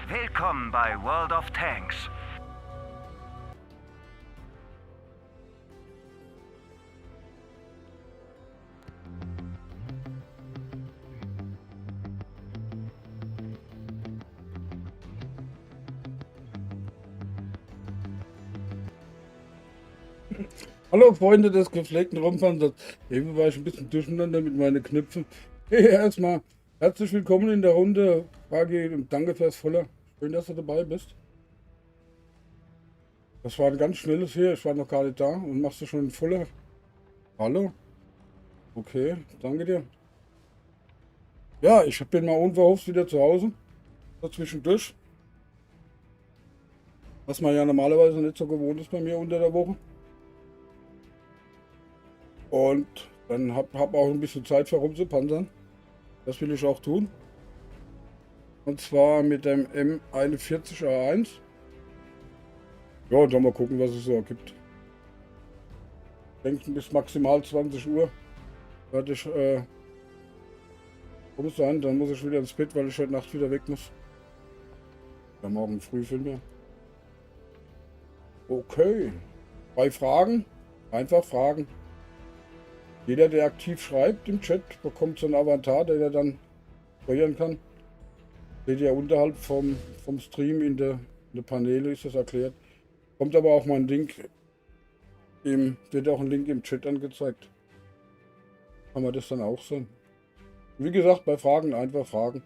Willkommen bei World of Tanks. Hallo Freunde des gepflegten Raumfahrens. Eben war ich ein bisschen durcheinander mit meinen Knöpfen. Hey, erstmal herzlich willkommen in der Runde. Frage und danke fürs Voller. Schön, dass du dabei bist. Das war ein ganz schnelles hier. Ich war noch gar nicht da und machst du schon Voller. Hallo? Okay, danke dir. Ja, ich bin mal unverhofft wieder zu Hause. Dazwischendurch. Was man ja normalerweise nicht so gewohnt ist bei mir unter der Woche. Und dann hab auch ein bisschen Zeit für rumzupanzern. Das will ich auch tun. Und zwar mit dem M41A1. Ja, und dann mal gucken, was es so ergibt. Ich denke, bis maximal 20 Uhr werde ich rum sein. Dann muss ich wieder ins Bett, weil ich heute Nacht wieder weg muss. Ja, morgen früh filmen. Okay. Bei Fragen? Einfach fragen. Jeder, der aktiv schreibt im Chat, bekommt so einen Avatar, den er dann steuern kann. Seht ihr unterhalb vom Stream in der Paneele ist das erklärt. Kommt aber auch mal ein Link, wird auch ein Link im Chat angezeigt. Kann man das dann auch sehen. Wie gesagt, bei Fragen einfach fragen.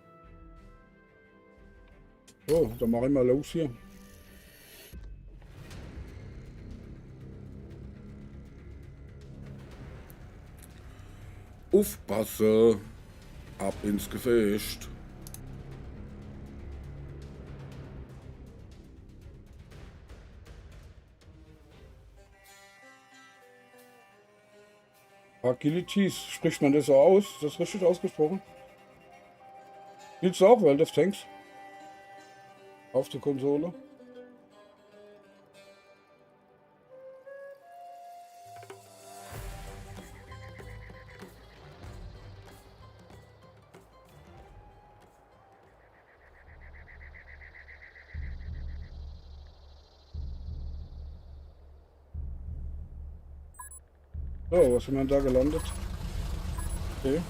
So, dann mache ich mal los hier. Aufpasse, ab ins Gefecht. Agilities, spricht man das so aus? Ist das richtig ausgesprochen? Spielst du auch World of Tanks? Auf der Konsole? So, was sind wir da gelandet? Okay. Wir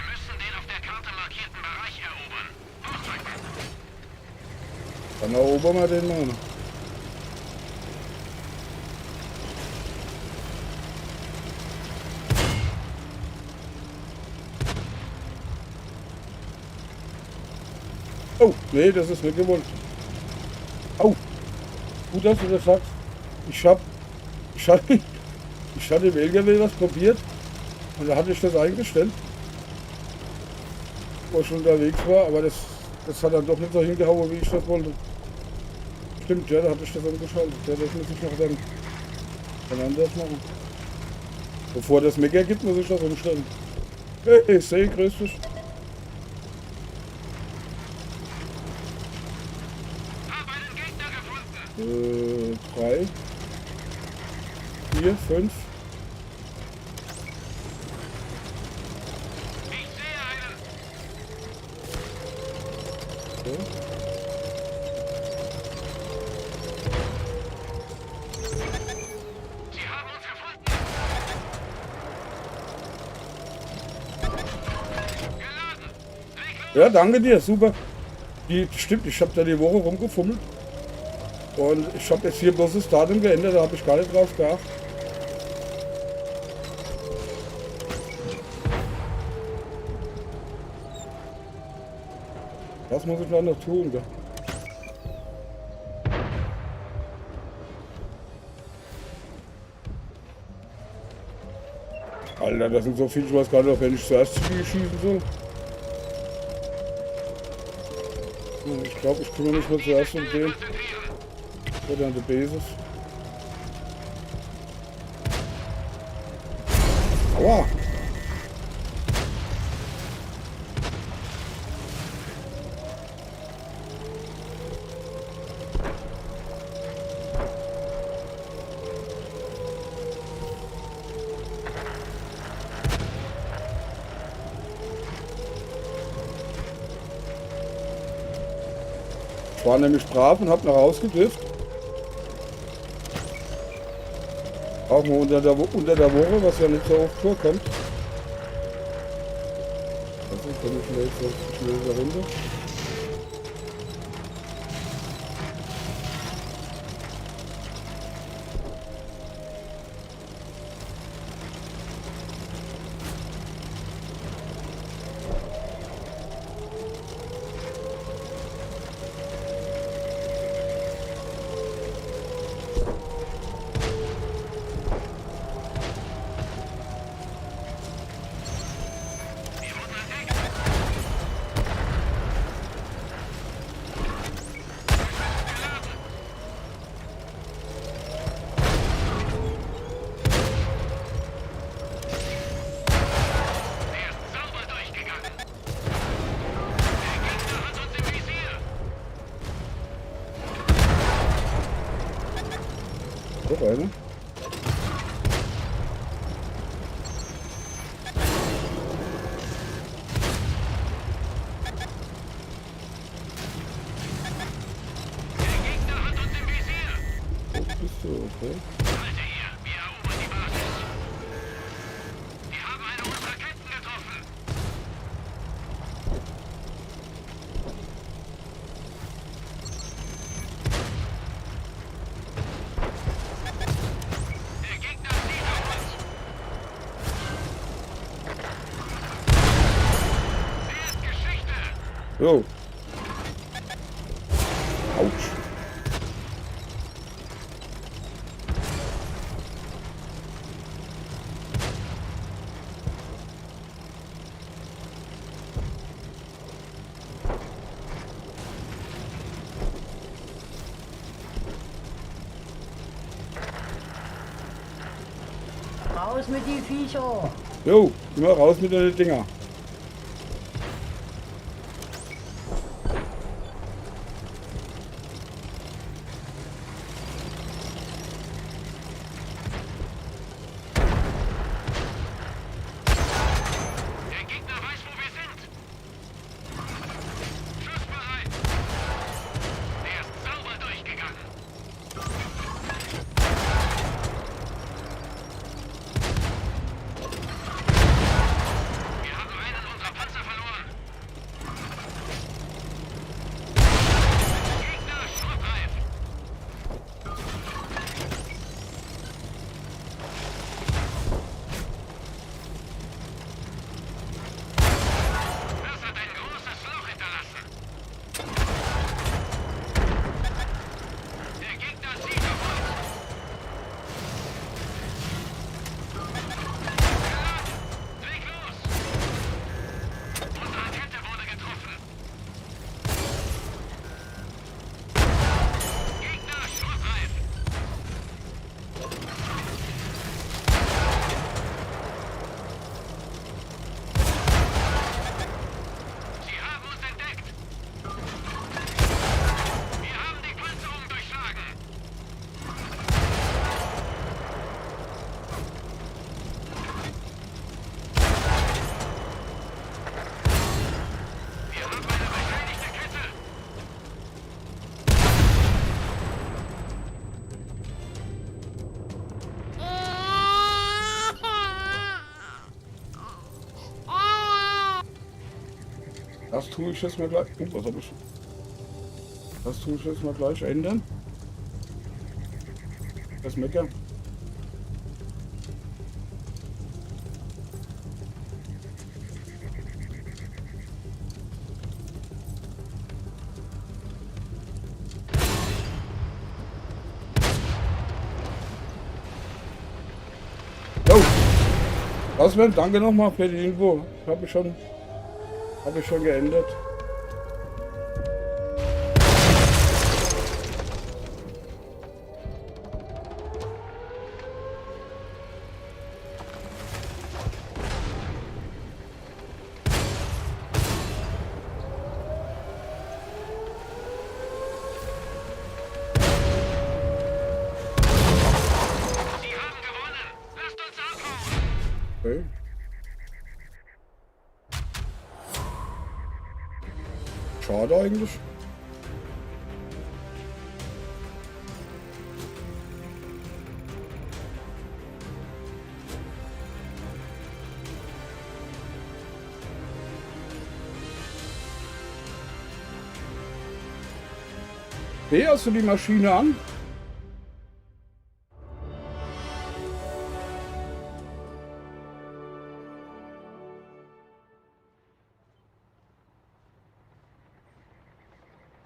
müssen den auf der Karte markierten Bereich erobern. Hochdrücken! Dann erobern wir den mal. Oh, nee, das ist nicht gewollt. Au. Gut, dass du das sagst. Ich hatte im LKW was probiert und da hatte ich das eingestellt, wo ich schon unterwegs war, aber das hat dann doch nicht so hingehauen, wie ich das wollte. Stimmt, ja, da hatte ich das umgeschaltet. Ja, das muss ich noch dann anders machen. Bevor das Mecker gibt, muss ich das umstellen. Hey, sehr grüß dich. Hab einen Gegner gefunden. 3, 4, 5. Ich sehe einen. Okay. Sie haben uns gefunden. Geladen. Leg los. Ja, danke dir, super. Stimmt, ich habe da die Woche rumgefummelt. Und ich habe jetzt hier bloß das Datum geändert, da habe ich gar nicht drauf geachtet. Was muss ich da noch tun? Gell? Alter, das sind so viele, ich weiß gar nicht, ob ich zuerst schießen soll. Ich glaube, ich kümmere mich mal zuerst um den. Oder an der Basis. Aua! Ich war nämlich brav und habe nach Hause gedürft. Auch mal unter der Woche, was ja nicht so oft vorkommt. Also komme ich schnell da runter. Der ist sauber durchgegangen. Der Gegner hat uns im Visier. Doch eine. Der Gegner hat uns im Visier. Wo bist du? Okay. Halte hier. Wir erobern die Basis. Wir haben eine unserer Ketten getroffen. Der Gegner zieht auf uns. Sie ist Geschichte. Jo. Autsch. Raus mit die Viecher! Jo, immer raus mit den Dinger. Der Gegner weiß, wo wir sind. Schussbereit. Der ist sauber durchgegangen. Wir haben Das tue ich jetzt mal gleich. Was habe ich? Das tue ich jetzt mal gleich ändern. Das Mecker. Jo. Das wäre, danke nochmal für die Info. Habe ich schon geändert. Sie haben gewonnen. Lasst uns abhauen. Okay. Schade eigentlich. Hey, hast du die Maschine an?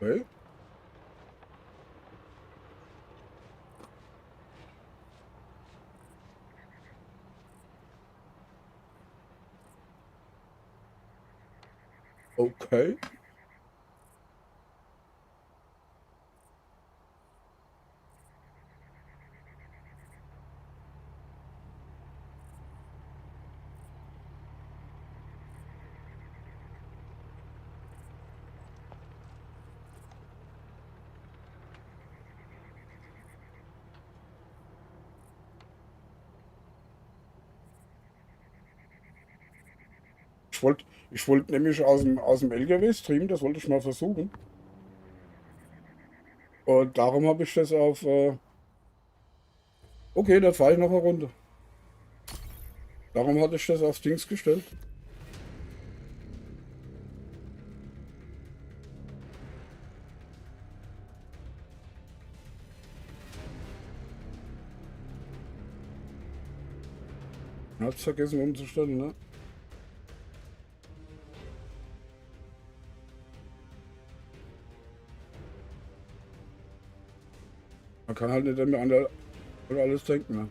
Okay. Okay. Ich wollte nämlich aus dem LKW streamen, das wollte ich mal versuchen. Und darum habe ich das auf. Okay, dann fahre ich noch eine Runde. Darum hatte ich das auf Dings gestellt. Ich hab's vergessen umzustellen, ne? Man kann halt nicht mehr an alles denken, ne?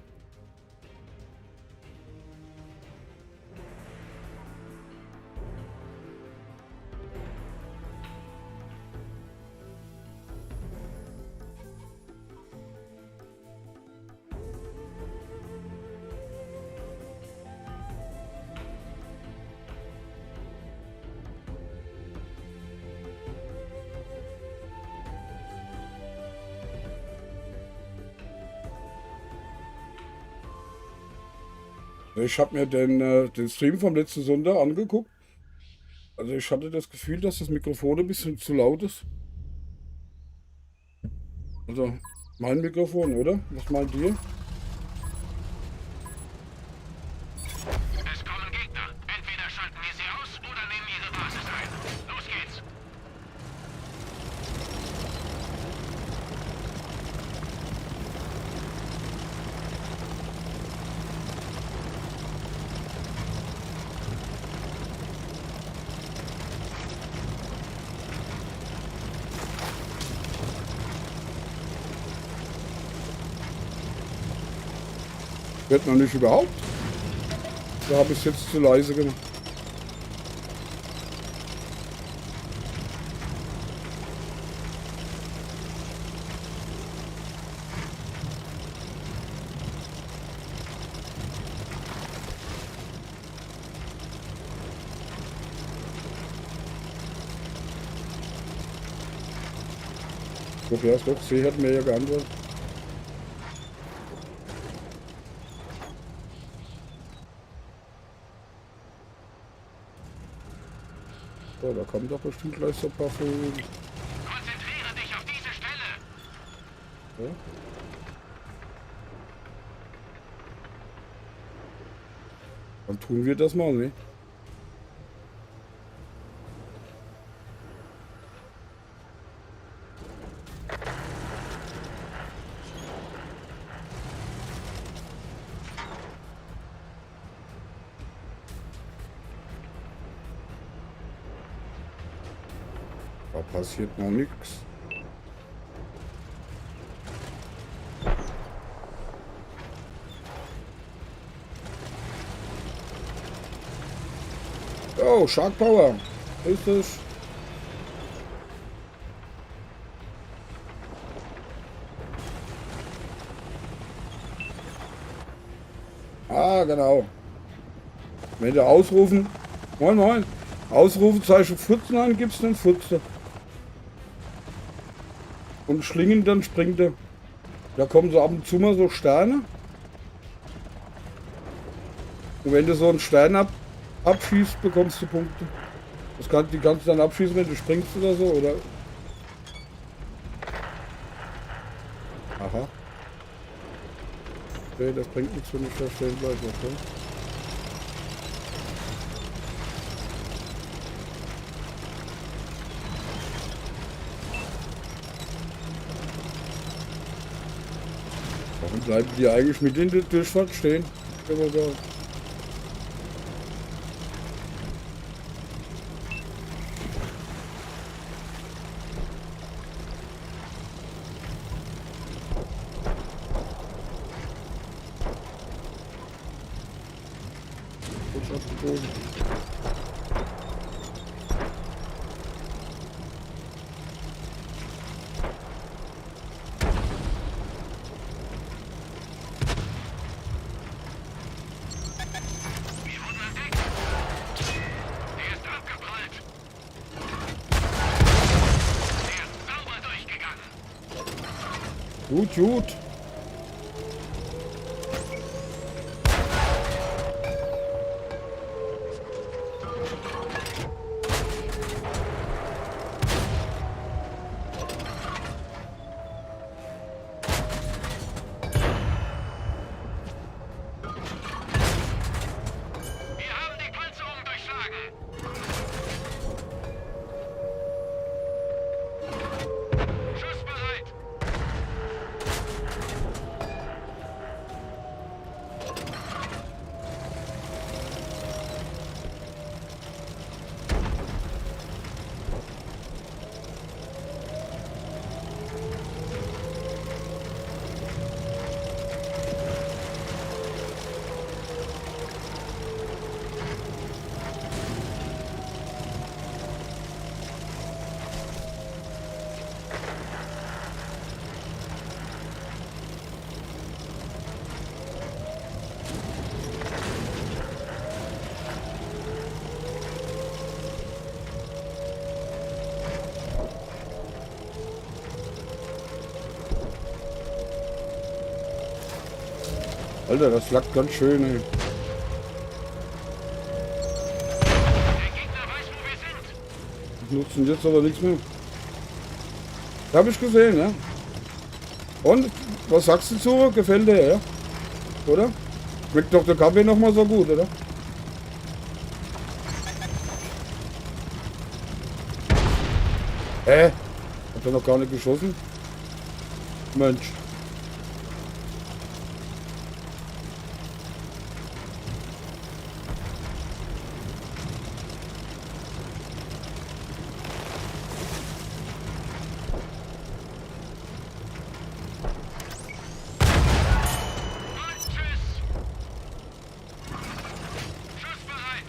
Ich habe mir den Stream vom letzten Sonntag angeguckt. Also ich hatte das Gefühl, dass das Mikrofon ein bisschen zu laut ist. Also mein Mikrofon, oder? Was meint ihr? Es kommen Gegner. Entweder schalten wir sie aus oder nehmen ihre Basis ein. Los geht's. Wird noch nicht überhaupt. Da habe ich es jetzt zu leise gemacht. Doch, ja, doch, sie hat mir ja geantwortet. So, da kommt doch bestimmt gleich so ein paar Vögel. Konzentriere dich auf diese Stelle. Ja. Dann tun wir das mal, ne? Da passiert noch nichts. Oh, Shark Power. Ist es? Ah, genau. Wenn du ausrufen, moin moin, Ausrufezeichen Furzen angibst, dann furzt er. Und schlingen, dann springt er. Da kommen so ab und zu mal so Sterne. Und wenn du so einen Stern abschießt, bekommst du Punkte. Die kannst du dann abschießen, wenn du springst oder so, oder? Aha. Okay, das bringt nichts, wenn ich da stehen bleibe. Okay. Warum bleiben die eigentlich mit in der Durchfahrt stehen? Wir wurden entdeckt. Der ist abgeprallt. Der ist sauber durchgegangen. Gut, gut. Wir haben die Panzerung durchschlagen. Schussbereit. Alter, das lackt ganz schön, ey. Der Gegner weiß, wo wir sind. Die nutzen jetzt aber nichts mehr. Hab ich gesehen, ja. Und, was sagst du zu? Gefällt dir, ja? Oder? Schmeckt doch der Kaffee noch mal so gut, oder? Hat er noch gar nicht geschossen? Mensch. Und tschüss. Schussbereit.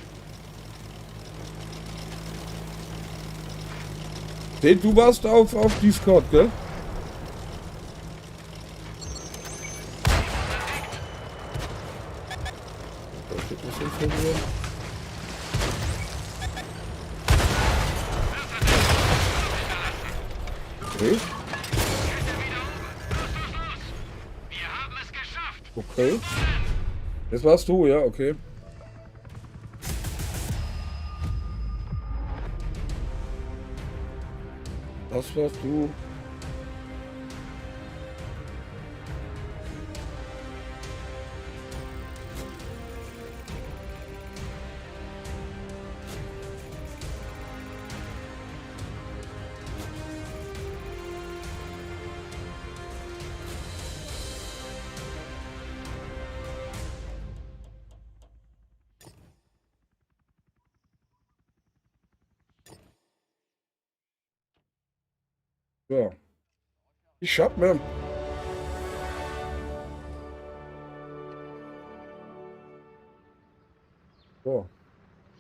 Hey, du warst auf Discord, gell? Da steht was von mir. Okay, Kette wieder oben. Los, los, los. Wir haben es geschafft. okay. Das warst du, ja, okay. Das warst du. So. Ich hab mir. So.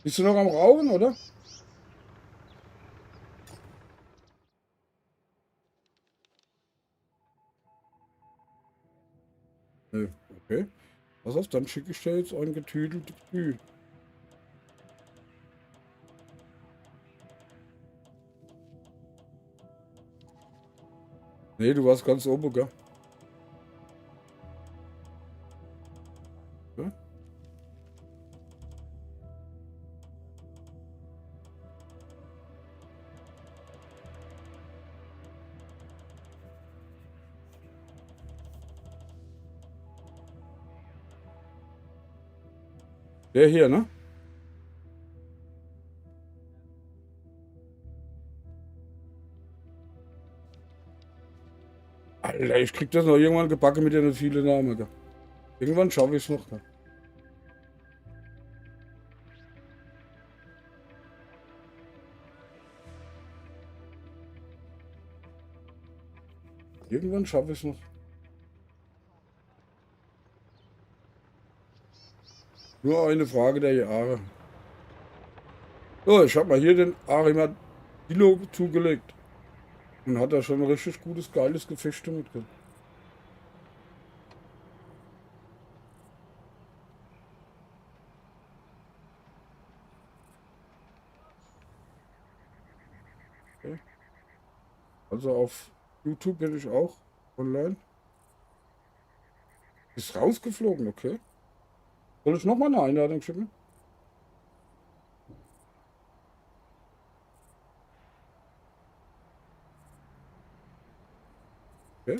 Bist du noch am Rauchen, oder? Nö, okay. Pass auf, dann schicke ich dir jetzt ein getüdeltes Kühl. Nee, du warst ganz oben, gell? Ja? Der hier, ne? Alter, ich krieg das noch irgendwann gebacken mit den vielen Namen, gell? Irgendwann schaffe ich es noch, gell? Irgendwann schaffe ich es noch. Nur eine Frage der Jahre. So, ich habe mal hier den Armadillo zugelegt. Und hat da schon ein richtig gutes, geiles Gefecht damit gehabt. Okay. Also auf YouTube bin ich auch online. Ist rausgeflogen, okay. Soll ich nochmal eine Einladung schicken? Okay.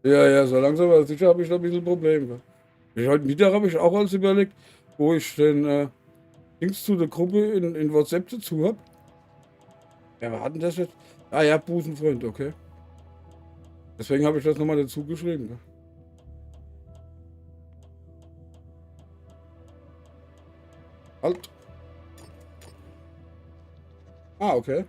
Ja, ja, so langsam aber sicher habe ich da ein bisschen Probleme. Heute Mittag habe ich auch alles überlegt, wo ich den Links zu der Gruppe in WhatsApp dazu habe. Ja, wir hatten das jetzt. Ah ja, Busenfreund, okay. Deswegen habe ich das nochmal dazu geschrieben. Gell? Halt. Ah, okay.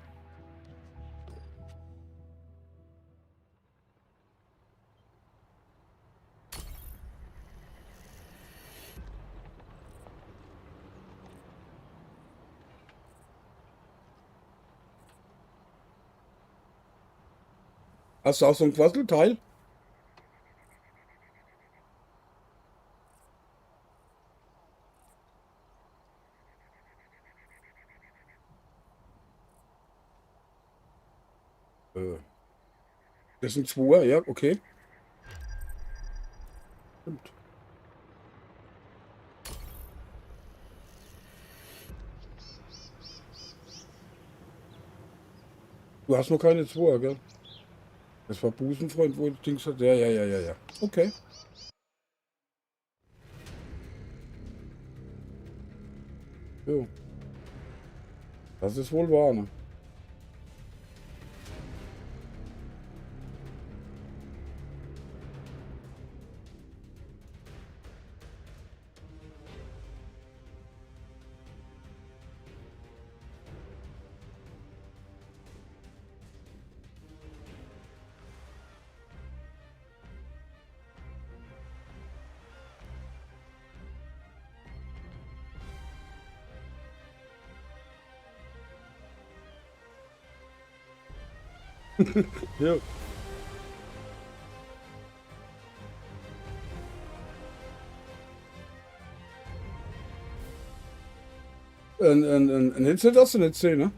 Hast du auch so ein Quasselteil? Äh, Das sind zwei, ja, okay. Stimmt. Du hast noch keine zwei, gell? Das war Busenfreund, wo das Ding hat. Ja, ja, ja, ja, ja. Okay. Jo. Das ist wohl wahr, ne? Ja. Ein Headset hast du nicht sehen, ne?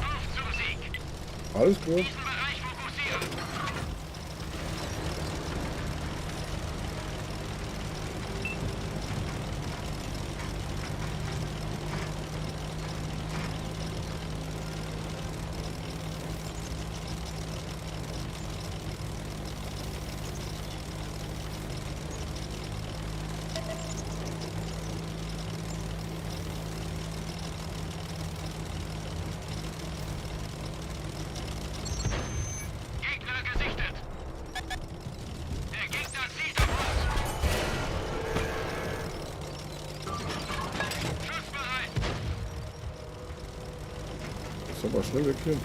Auf zum Sieg! Alles klar. Diesen Bereich fokussieren! war schnell weg hier.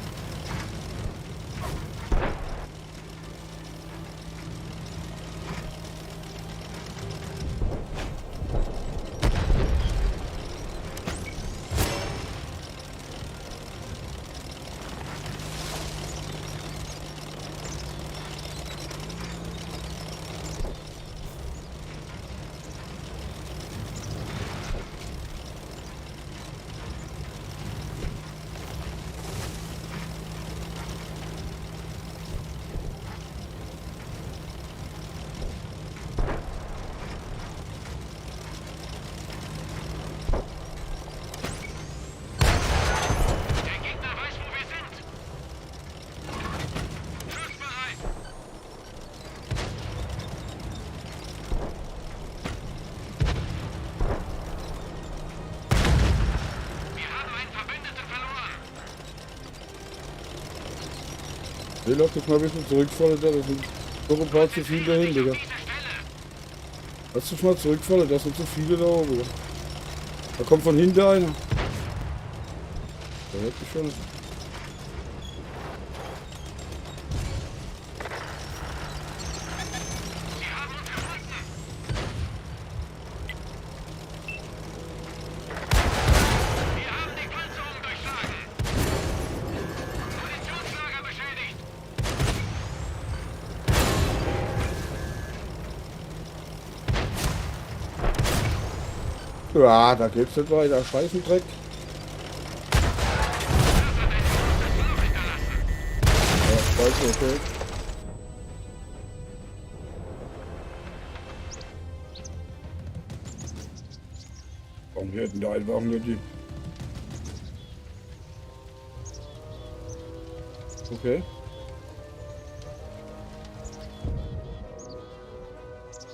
Der Gegner weiß, wo wir sind. Schussbereit. Wir haben einen Verbündeten verloren. Ich lass dich mal ein bisschen zurückfallen, da sind doch ein paar zu viele dahin, Digga. Diese Stelle. Lass dich mal zurückfallen, da sind zu viele da oben. Digga. Da kommt von hinten einer. Der hört mich schon. Sie haben uns gefunden. Wir haben die Panzerung durchschlagen. Munitionslager beschädigt. Ja, da geht's nicht weiter. Scheißendreck. Ja, scheiße, okay. Warum hätten da einfach nur die... Okay.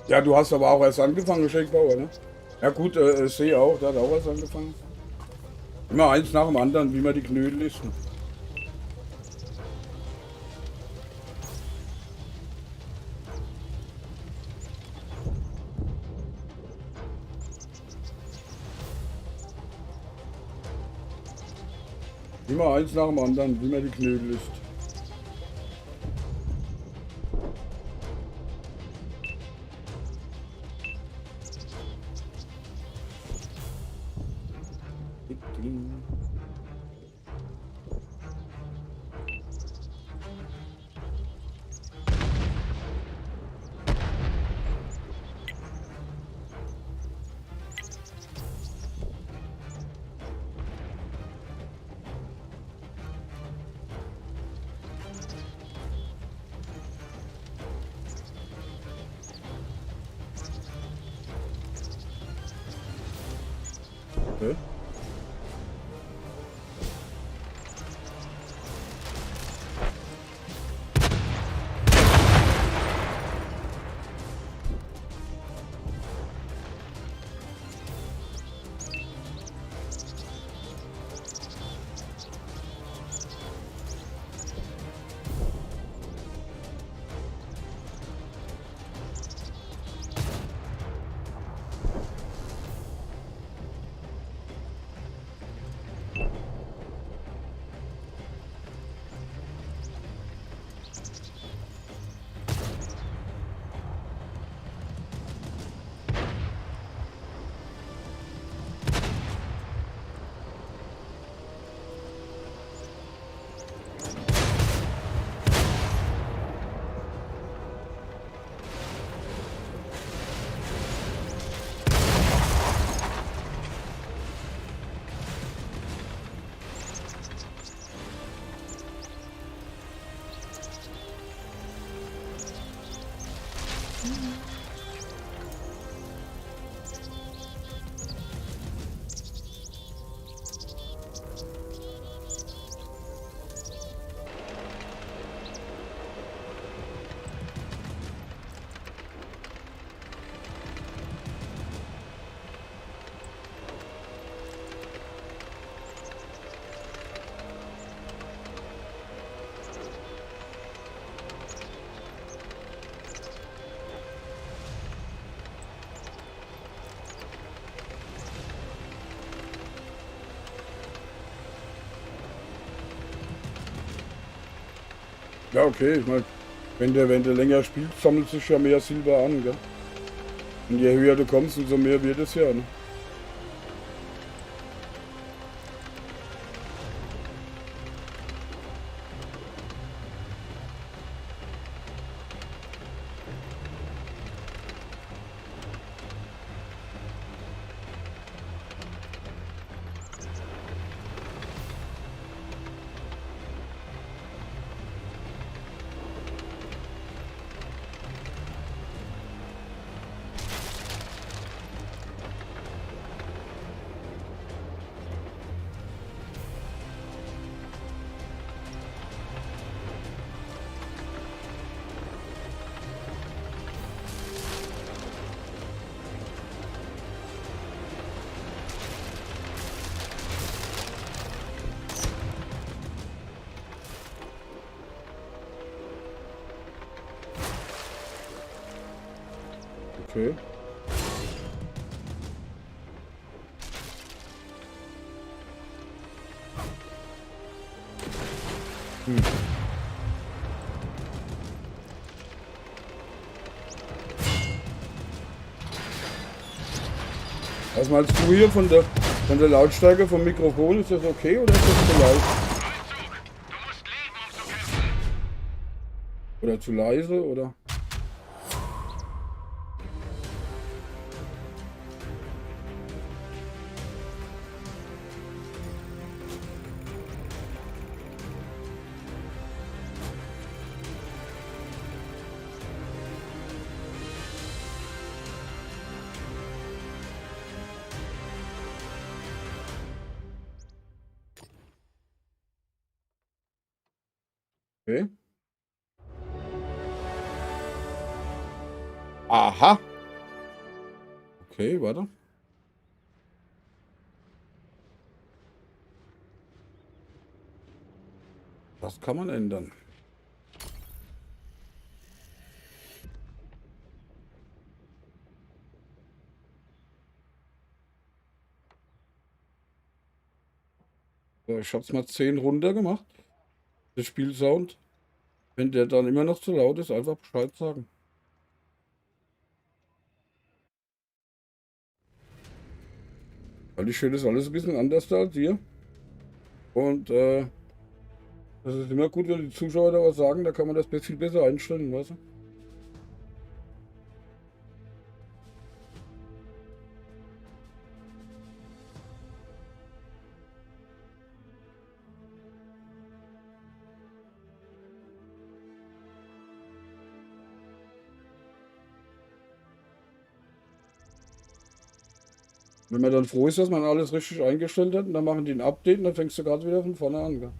Ja, du hast aber auch erst angefangen, Schenkbauer, ne? Ja gut, sehe auch, der hat auch erst angefangen. Immer eins nach dem anderen, wie man die Knödel isst. Ne? Immer eins nach dem anderen, wie man die Knödel isst. Ja, okay, ich meine, wenn du länger spielst, sammelt sich ja mehr Silber an, gell? Und je höher du kommst, umso mehr wird es ja, ne? Okay. Was meinst du hier von der Lautstärke vom Mikrofon? Ist das okay oder ist das zu laut? Rückzug! Du musst leben, um zu kämpfen! Oder zu leise oder? Okay. Aha. Okay, warte. Das kann man ändern. So, ich habe es mal 10 runter gemacht. Der Spielsound. Wenn der dann immer noch zu laut ist, einfach Bescheid sagen. Weil ich höre das alles ein bisschen anders da als ihr. Und das ist immer gut, wenn die Zuschauer da was sagen, da kann man das viel besser einstellen, weißt du? Wenn man dann froh ist, dass man alles richtig eingestellt hat, und dann machen die ein Update und dann fängst du gerade wieder von vorne an. Gell?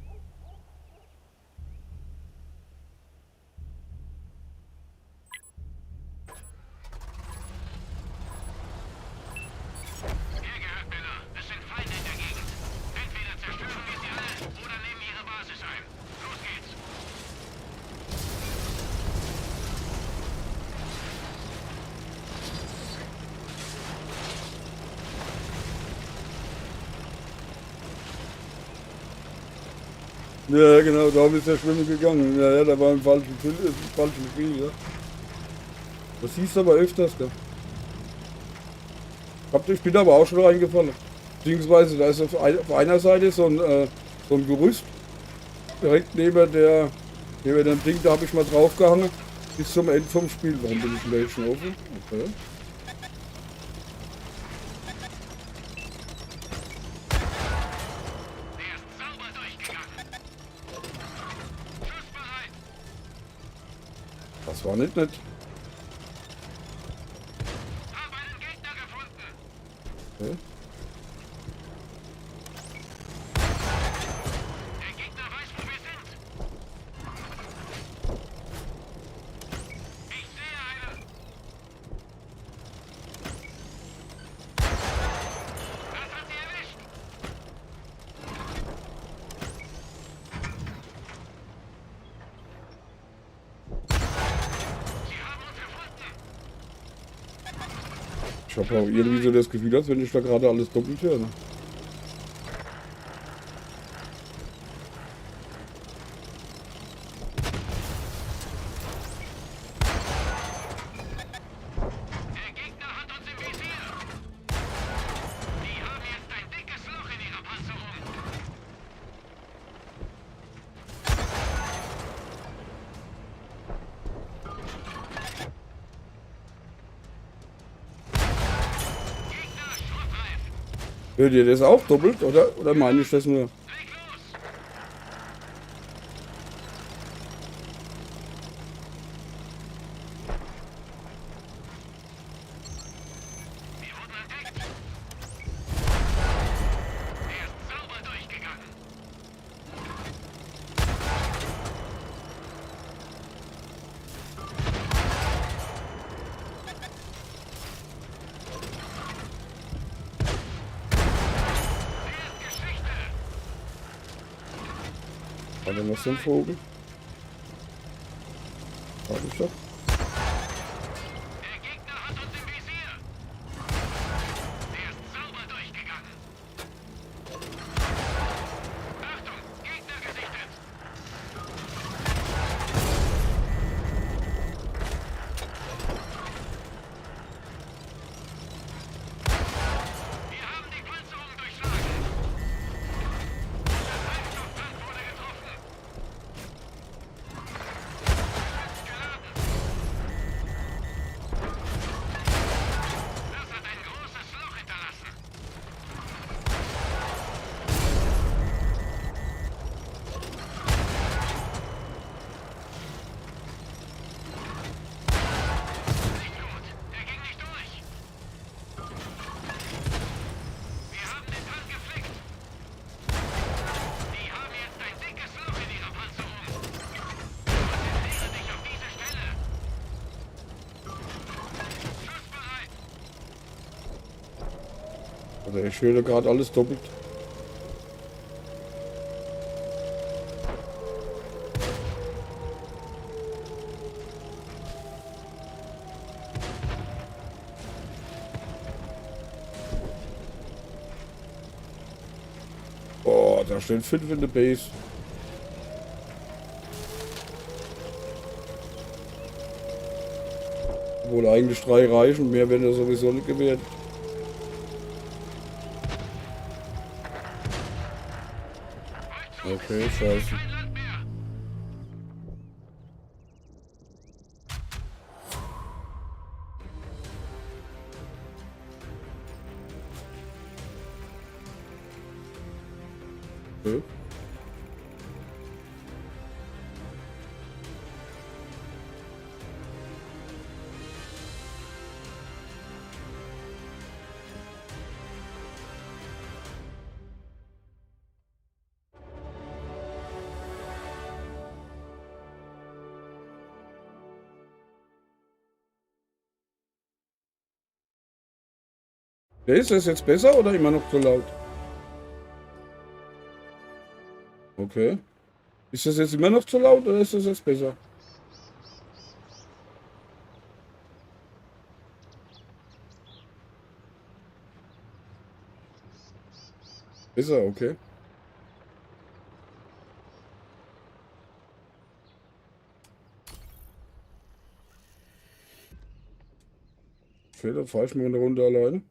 Ihr gehört Männer. Es sind Feinde in der Gegend. Entweder zerstören wir sie alle oder nehmen ihre Basis ein. Los geht's! Ja, genau, da ist der Schwimmen gegangen. Ja, da war ein falsches Spiel, ja. Das siehst du aber öfters, gell? Ich bin aber auch schon reingefallen. Beziehungsweise, da ist auf einer Seite so ein Gerüst. Direkt neben dem Ding, da habe ich mal draufgehangen. Bis zum Ende vom Spiel. Warum bin ich denn da jetzt schon offen? Okay. Der ist sauber durchgegangen. Schussbereit! Das war nicht nett. Hab einen Gegner gefunden! Okay. Der Gegner weiß, wo wir sind! Ich sehe einen! Das hat sie erwischt! Sie haben uns gefunden! Ich habe auch irgendwie so das Gefühl, als wenn ich da gerade alles doppelt höre. Ne? Hört ihr das auch doppelt oder meine ich das nur? Leg los! Wir wurden entdeckt. Er ist sauber durchgegangen. Er ist Geschichte. War da noch so ein Vogel? Warte ich doch. Der Gegner hat uns im Visier. Er ist sauber durchgegangen. Achtung, Gegner gesichtet. Wir haben die Panzerung durchschlagen. Der Treibstofftank wurde getroffen. Geschütz geladen. Das hat ein großes Loch hinterlassen. Nicht gut. Der ging nicht durch. Wir haben den Tank geflickt. Die haben jetzt ein dickes Loch in ihrer Panzerung. Konzentriere dich auf diese Stelle. Schussbereit. Also ich höre gerade alles doppelt. Boah, da stehen 5 in der Base. Obwohl eigentlich 3 reichen, mehr werden ja sowieso nicht gewährt. Okay, scheiße. Kein Land mehr. Okay. Ist das jetzt besser oder immer noch zu laut? Okay. Ist das jetzt immer noch zu laut oder ist das jetzt besser? Besser, okay. Okay, dann fahre ich mal eine Runde alleine.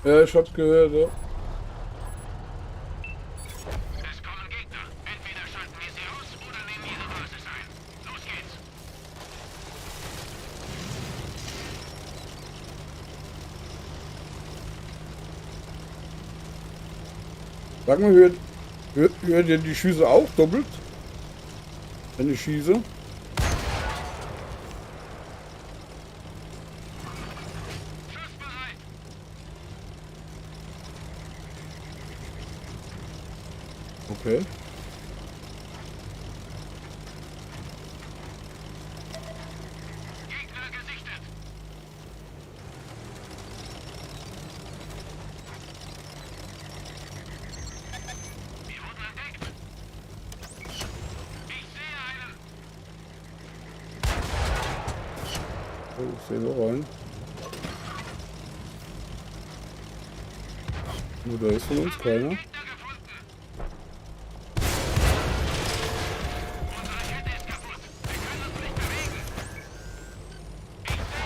Ja, ich hab's gehört, ja. Es kommen Gegner. Entweder schalten wir sie aus oder nehmen ihre Basis ein. Los geht's. Sag mal, hört ihr die Schüsse auch doppelt? Wenn ich schieße? Schussbereit. Okay. Gegner gesichtet. Wir wurden entdeckt. Ich sehe einen. Oh, ich sehe noch einen. Nur da ist von uns keiner. Gegner gefunden. Unsere Kette ist kaputt. Wir können uns nicht bewegen. Ich sehe einen.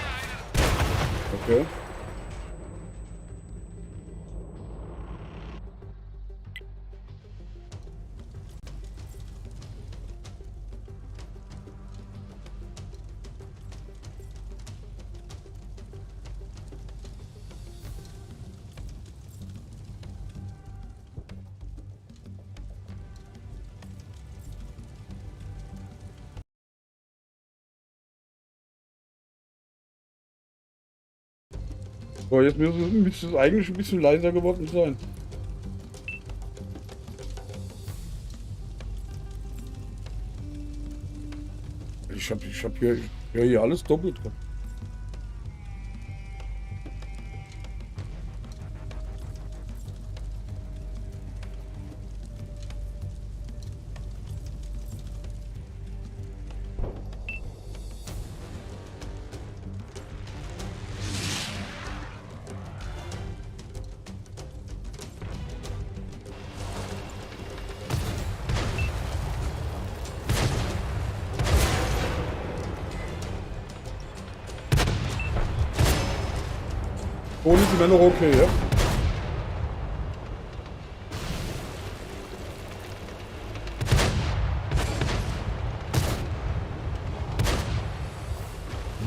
Okay. So, jetzt müsste es eigentlich ein bisschen leiser geworden sein. Ich hab hier alles doppelt drin. Ohne sind wir noch okay, ja?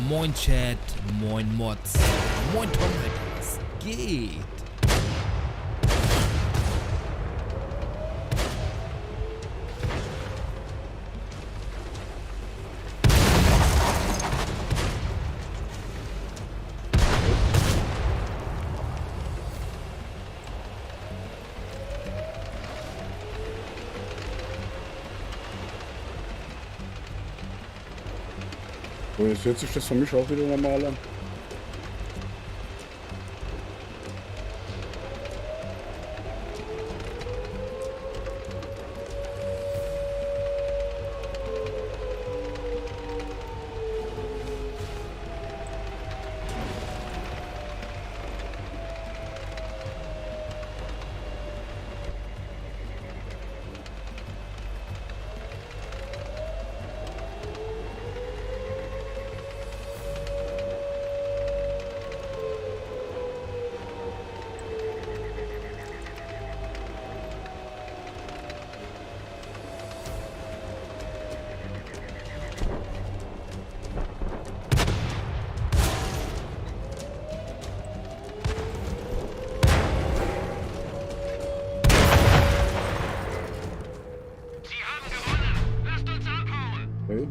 Moin Chat, moin Mods, moin Tomatoes, geht? So, jetzt hört sich das für mich auch wieder normal an. Sie haben gewonnen. Lasst uns abhauen. Okay.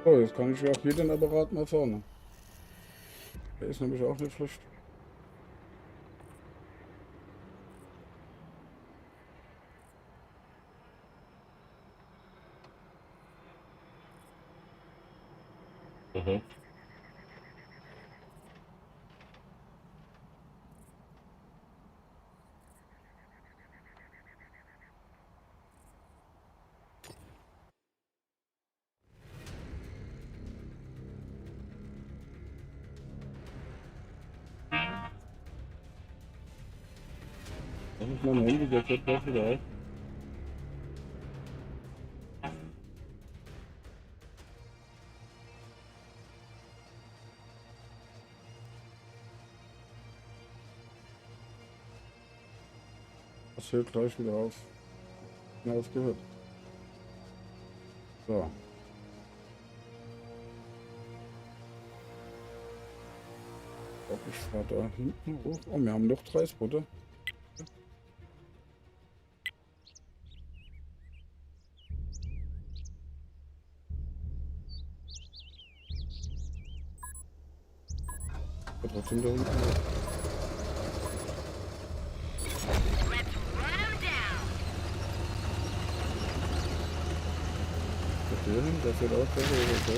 So, jetzt kann ich auch hier den Apparat mal vorne. Der ist nämlich auch nicht schlecht. Mhm. Das ist mein Handy, der fährt gleich wieder auf. Das hört gleich wieder auf. Ja, aufgehört. So. Ich fahre da hinten hoch. Oh, wir haben noch 3 Spotter. Aber trotzdem da unten. Let's run 'em down. Der fährt auch besser oder so.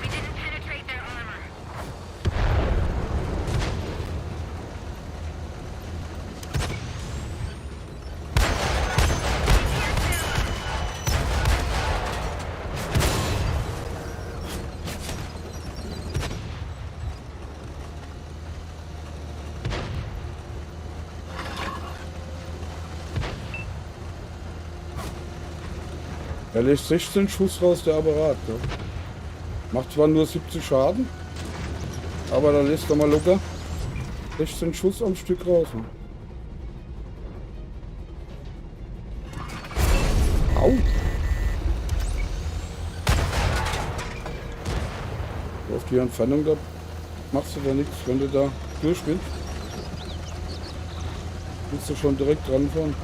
We didn't penetrate their armor. Er lässt 16 Schuss raus, der Apparat. Ja. Macht zwar nur 70 Schaden, aber da lässt er mal locker 16 Schuss am Stück raus. Ne? Au! Auf die Entfernung, da machst du da nichts, wenn du da durch willst. Willst du schon direkt dran fahren.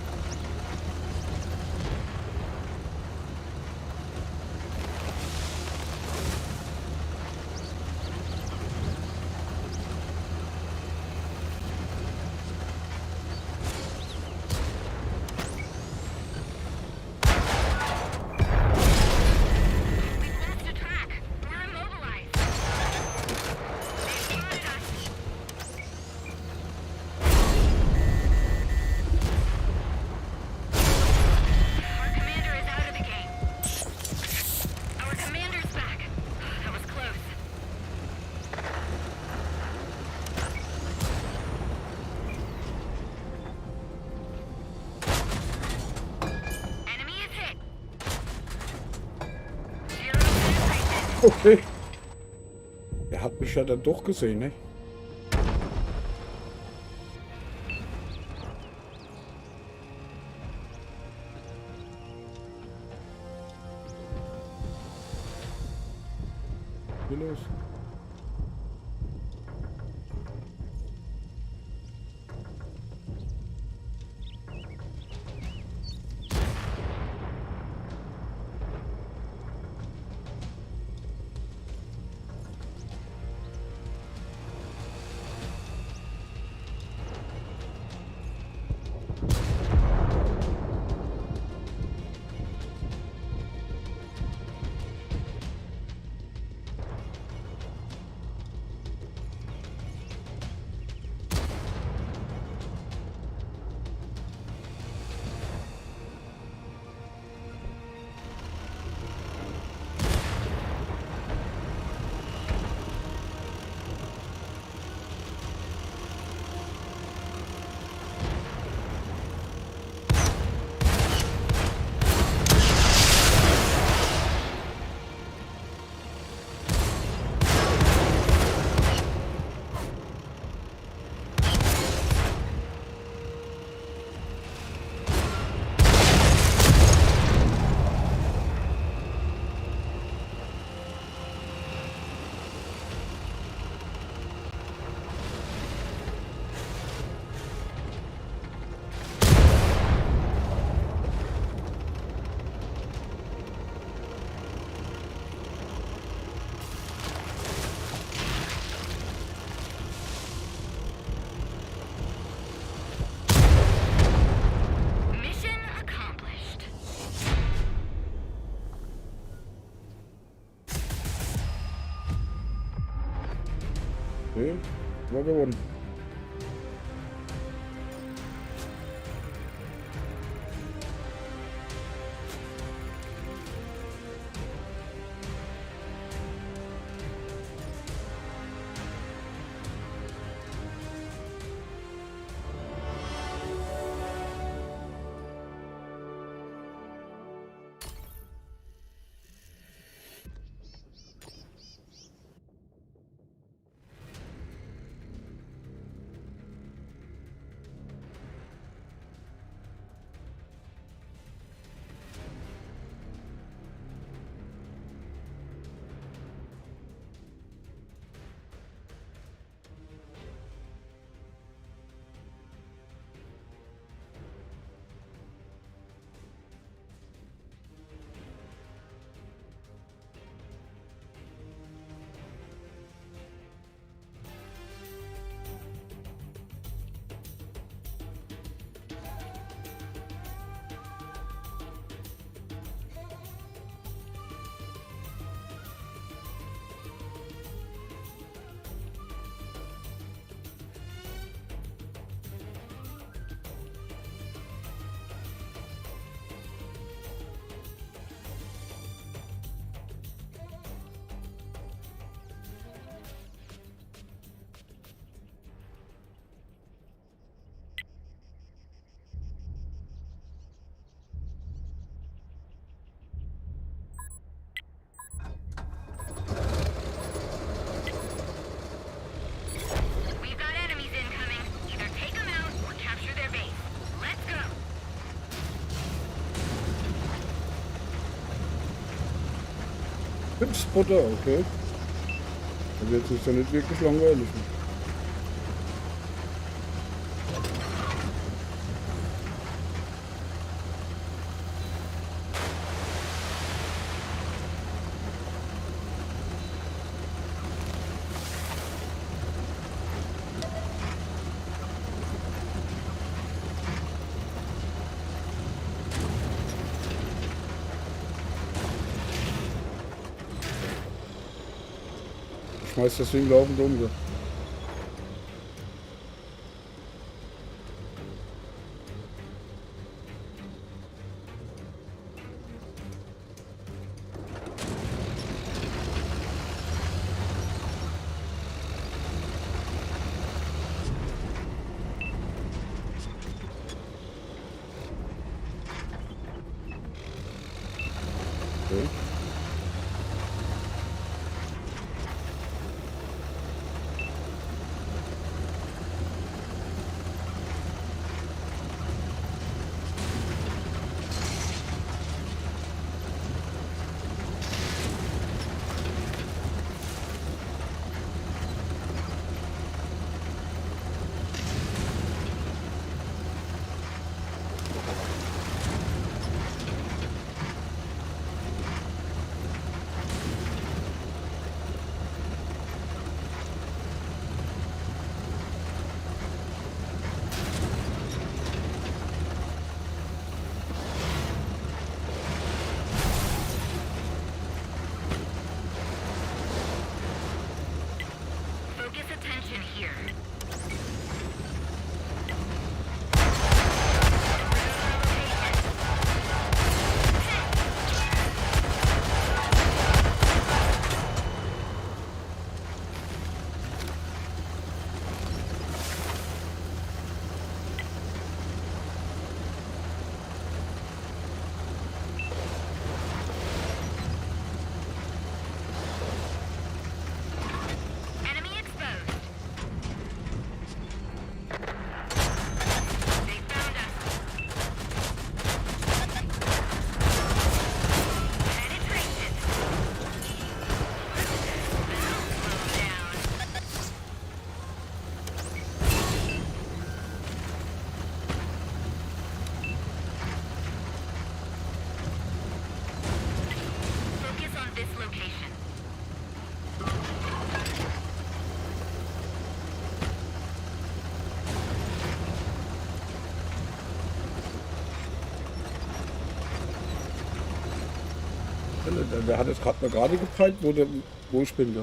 We've lost a track. We're immobilized. They spotted us. Our commander is out of the game. Our commander's back. That was close. Enemy is hit. Zero penetration. Okay. Er hat mich ja dann doch gesehen, ne? Hier los. Okay, war gewonnen. We've got enemies incoming. Either take them out or capture their base. Let's go. Spotter, okay. Also jetzt ist ja nicht wirklich langweilig. Ich schmeiß das Ding laufend um. So. Okay. Focus attention here. Enemy exposed. They found us. Penetration. Slow down. Focus on this location. Der hat jetzt gerade mal gerade gezeigt, wo ich bin. Ja.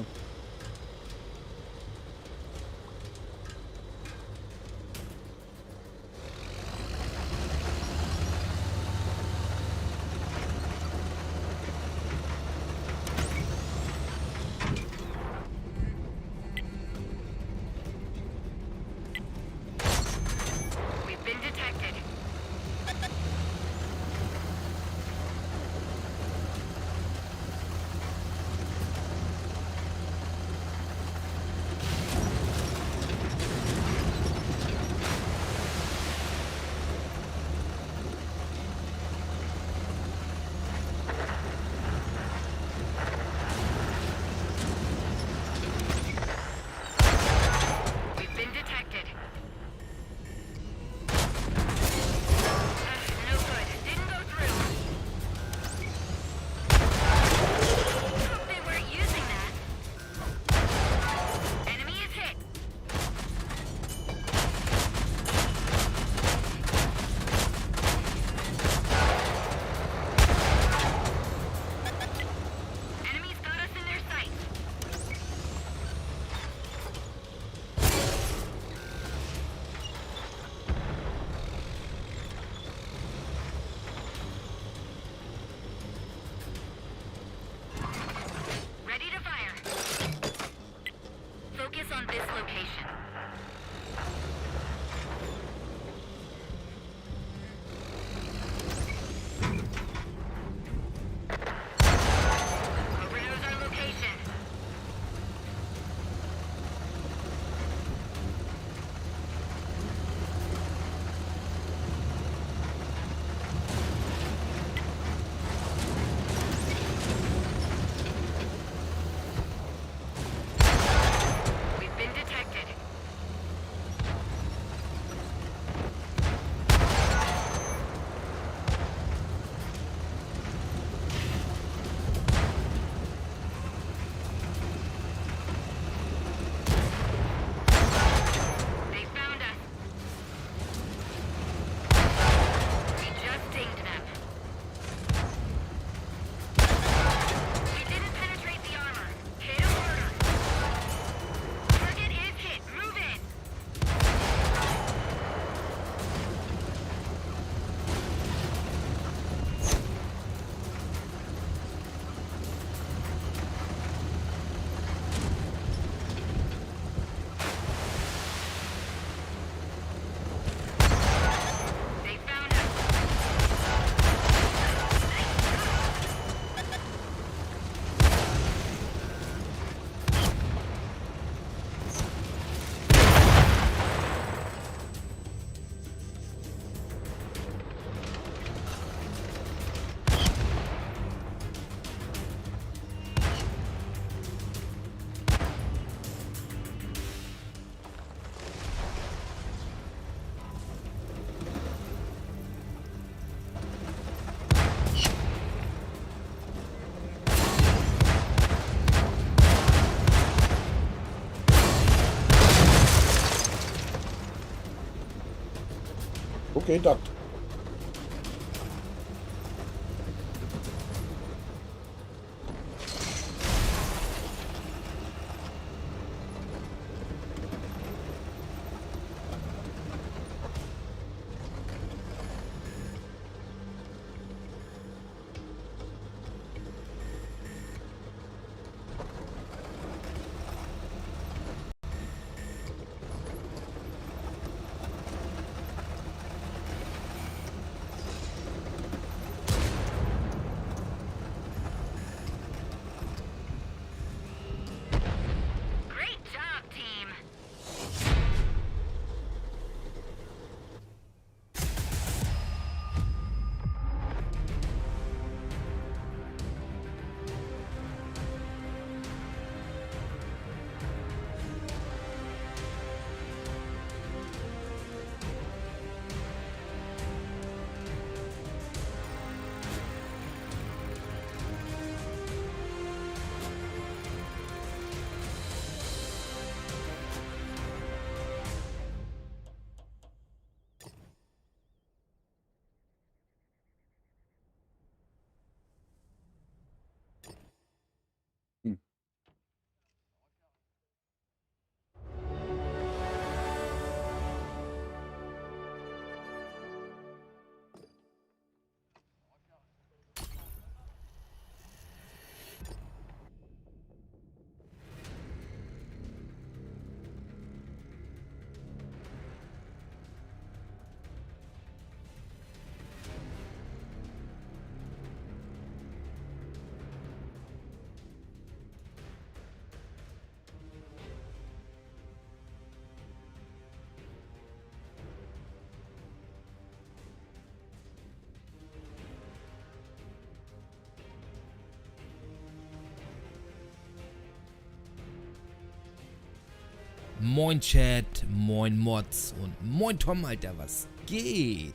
location. Cobra knows our location. We've been detected. They found us. We just dinged them. We didn't penetrate the armor. Hit 'em harder. Target is hit. Move in. They found us. Okay, duckt. Great job, team. Hm. Moin Chat, moin Mods und moin Tom, Alter, was geht?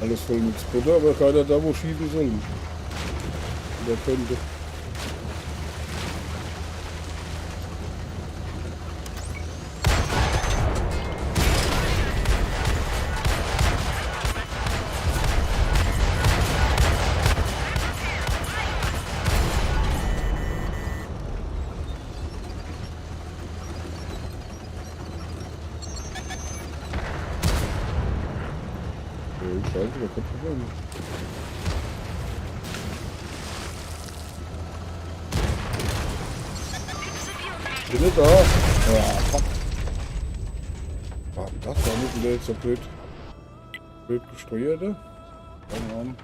Alles voll mit Splitter, aber keiner da, wo schießen soll. Oder könnte. Scheiße, da kommt Problem. Bin ich da? Ja, fuck. Was das war nicht wieder jetzt so blöd gesteuerte? Keine Ahnung.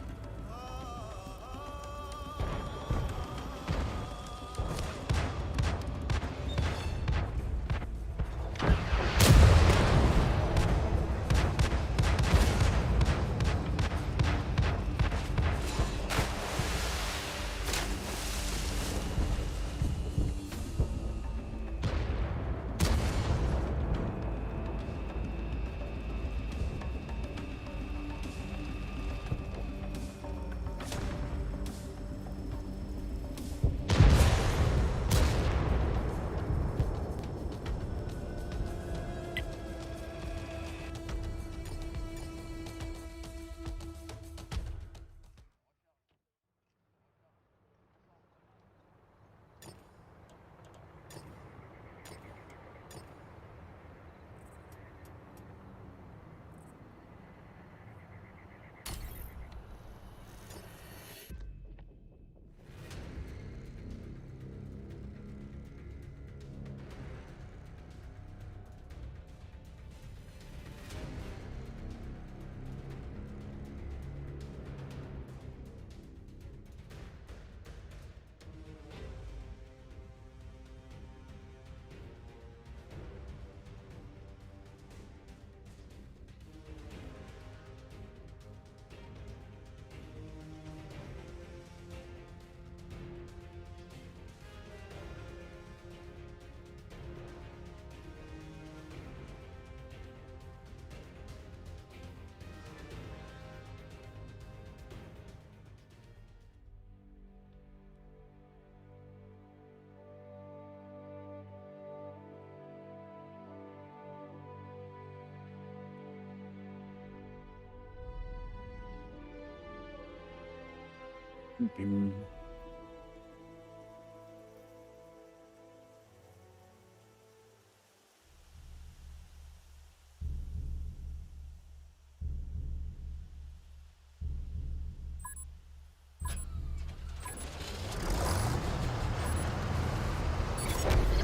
Bim.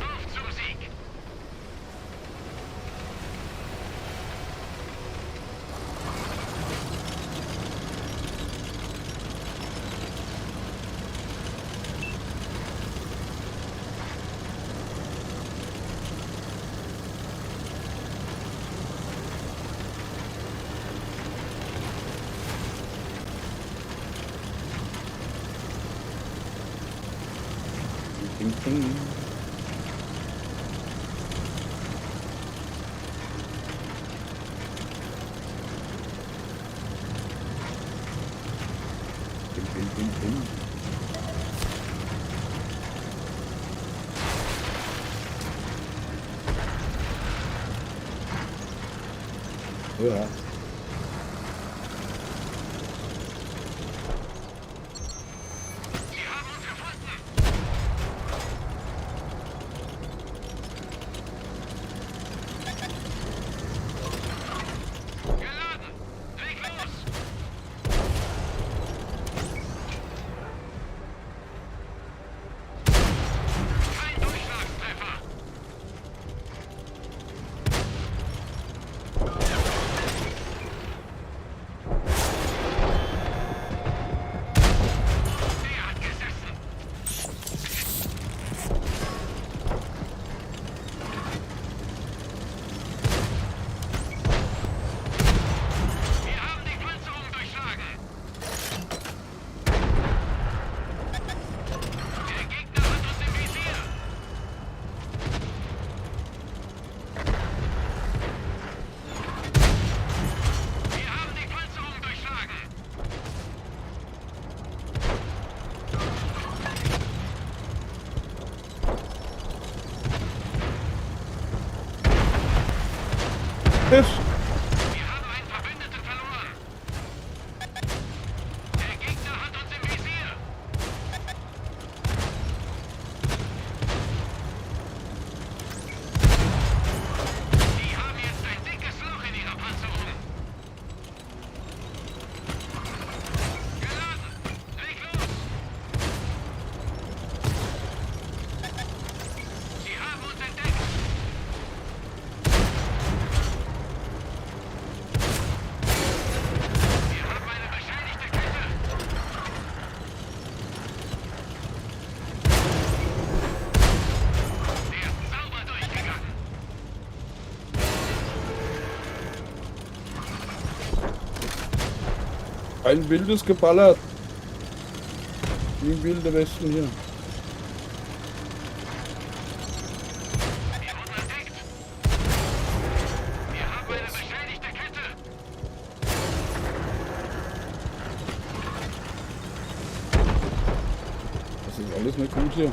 Auf zum Sieg! Ding, ding. Ding, ding, ding, ding. Ja. Sie haben uns gefunden! Geladen! Leg los! Kein Durchschlagstreffer! ist. Wir haben einen Verbündeten verloren. Der Gegner hat uns im Visier. Die haben jetzt ein dickes Loch in ihrer Panzerung. Geladen. Leg los. Sie haben uns entdeckt. Wir haben eine beschädigte Kette. Der ist sauber durchgegangen. Ein wildes geballert. Wie im Wilde Westen hier. Wir wurden entdeckt. Wir haben eine beschädigte Kette. Das ist alles nicht gut hier.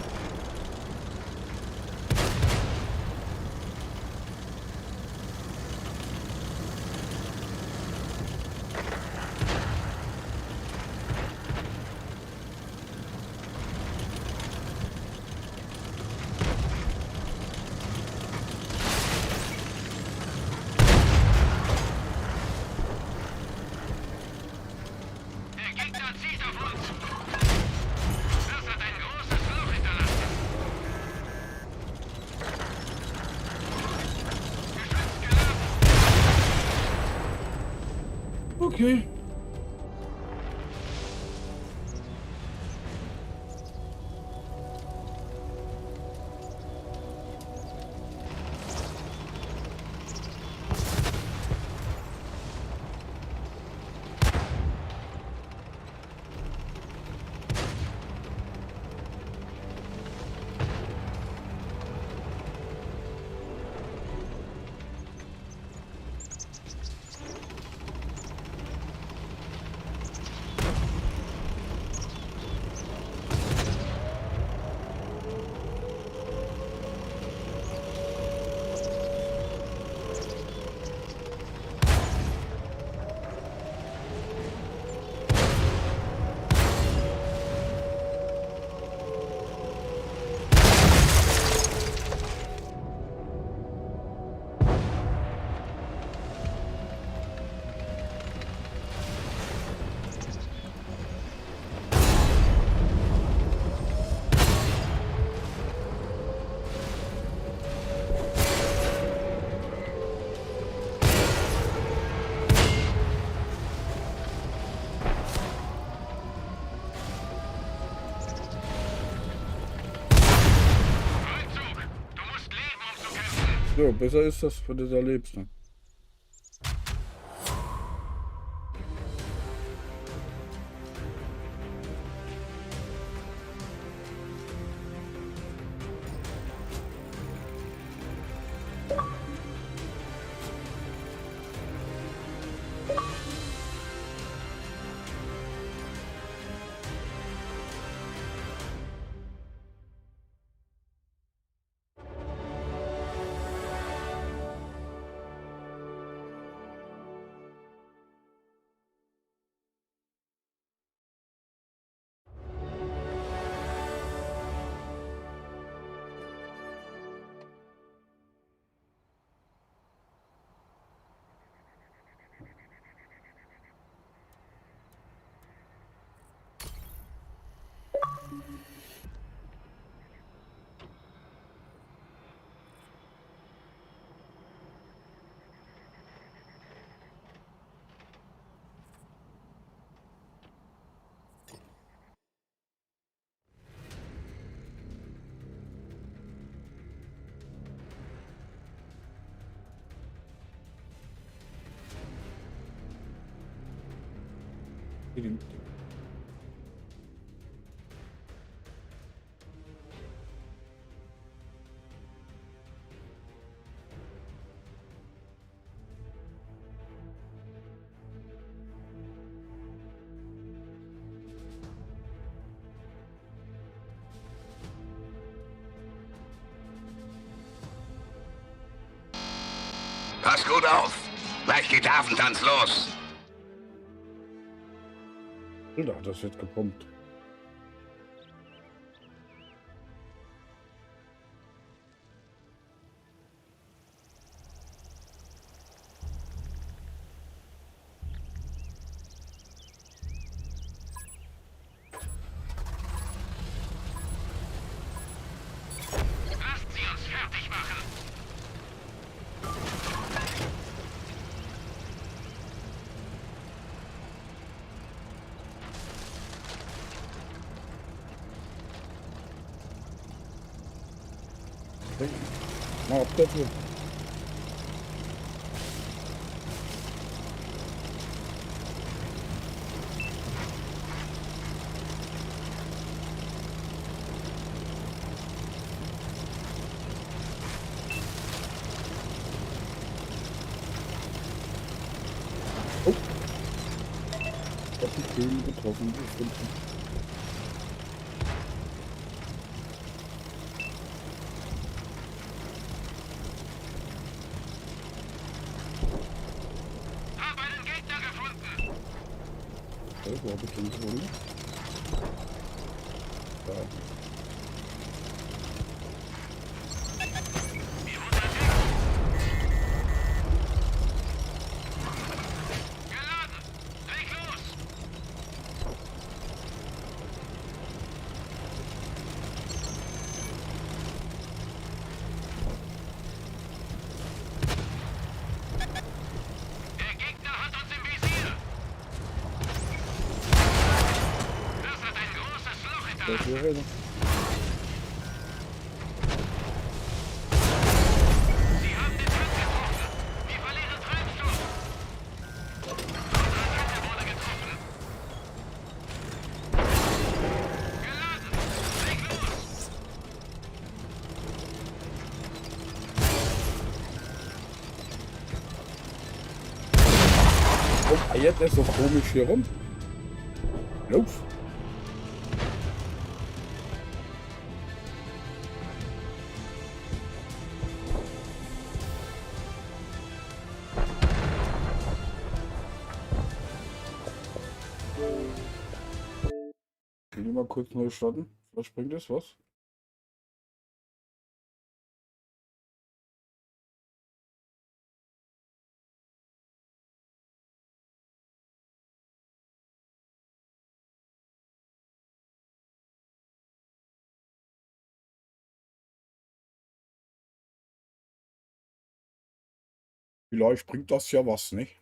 Der Gegner zieht auf uns. Das hat ein großes Loch hinterlassen. Geschütz geladen. Okay. Rückzug. Du musst leben, um zu kämpfen. So, besser ist das, wenn du da lebst. Ne? Pass gut auf. Gleich geht der Affentanz los. Alter, das wird gepumpt. Lasst sie uns fertig machen. Hey, mal ab dafür. Oh. Ich hab die Köhlen getroffen. Hab einen Gegner gefunden. Okay, wo hab ich den gefunden? Da. Geladen. Leg los. Der Gegner hat uns im Visier. Das hat ein großes Loch Da hinterlassen. ist wieder einer. Sie haben den Feind getroffen. Wir verlieren Treibstoff. Unsere Rakete wurde getroffen. Geladen. Leg los. Oh, eiert er so komisch hier rum? Lauf. Ich will mal kurz neu starten. Was bringt das? Was? Vielleicht bringt das ja was, nicht?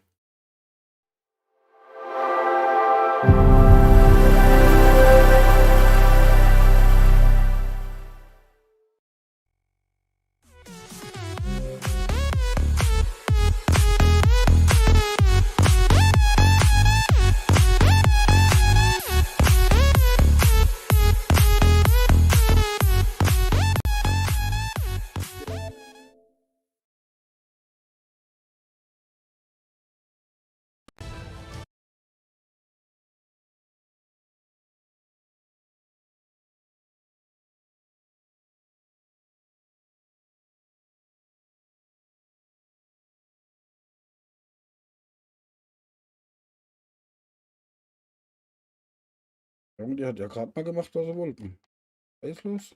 Junge, die hat ja gerade mal gemacht, was sie wollten. Was ist los?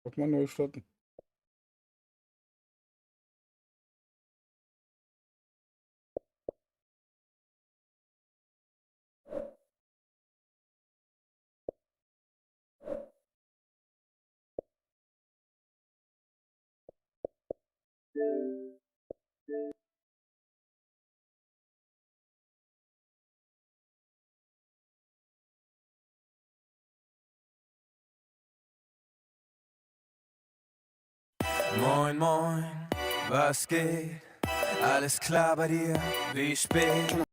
Oh, mal neu starten. Moin, moin, was geht? Alles klar bei dir? Wie spät?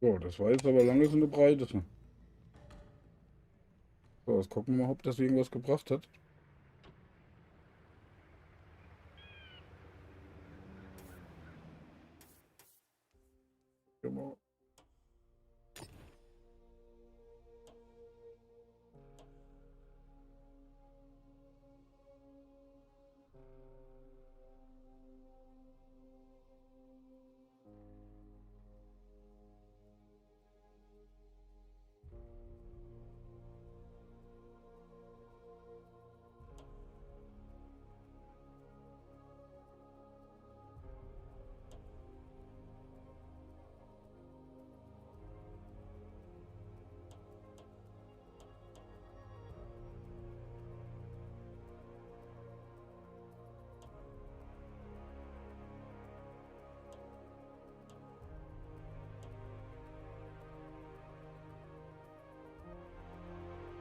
So, das war jetzt aber lange so eine Breite. So, jetzt gucken wir mal, ob das irgendwas gebracht hat. Genau.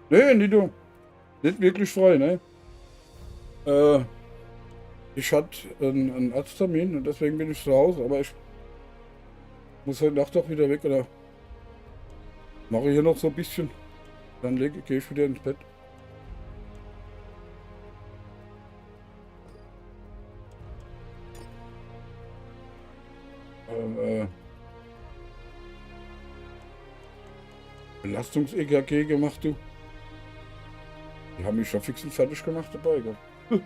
Nee, Nido. Nicht wirklich frei, ne? Ich hatte einen Arzttermin und deswegen bin ich zu Hause, aber ich muss heute Nacht auch wieder weg, oder mache hier noch so ein bisschen. Dann gehe ich wieder ins Bett. Ähm, Belastungs-EKG gemacht, du. Die haben mich schon fix und fertig gemacht dabei, gell?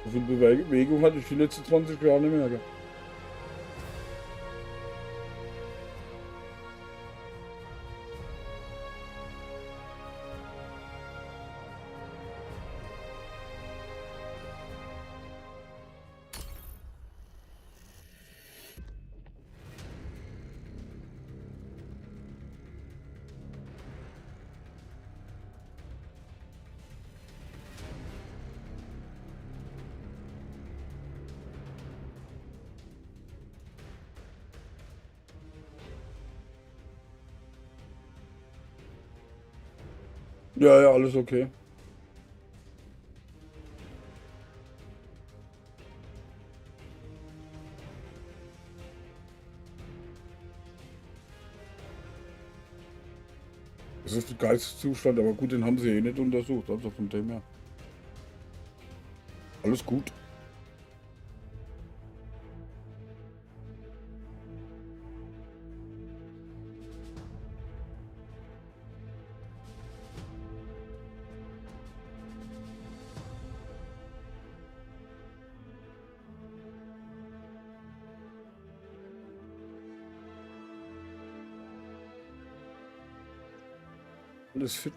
So viel Bewegung hatte ich die letzten 20 Jahre nicht mehr, gell? Ja, ja, alles okay. Das ist der Geisteszustand, aber gut, den haben sie eh nicht untersucht, also von dem her. Alles gut. Alles fit.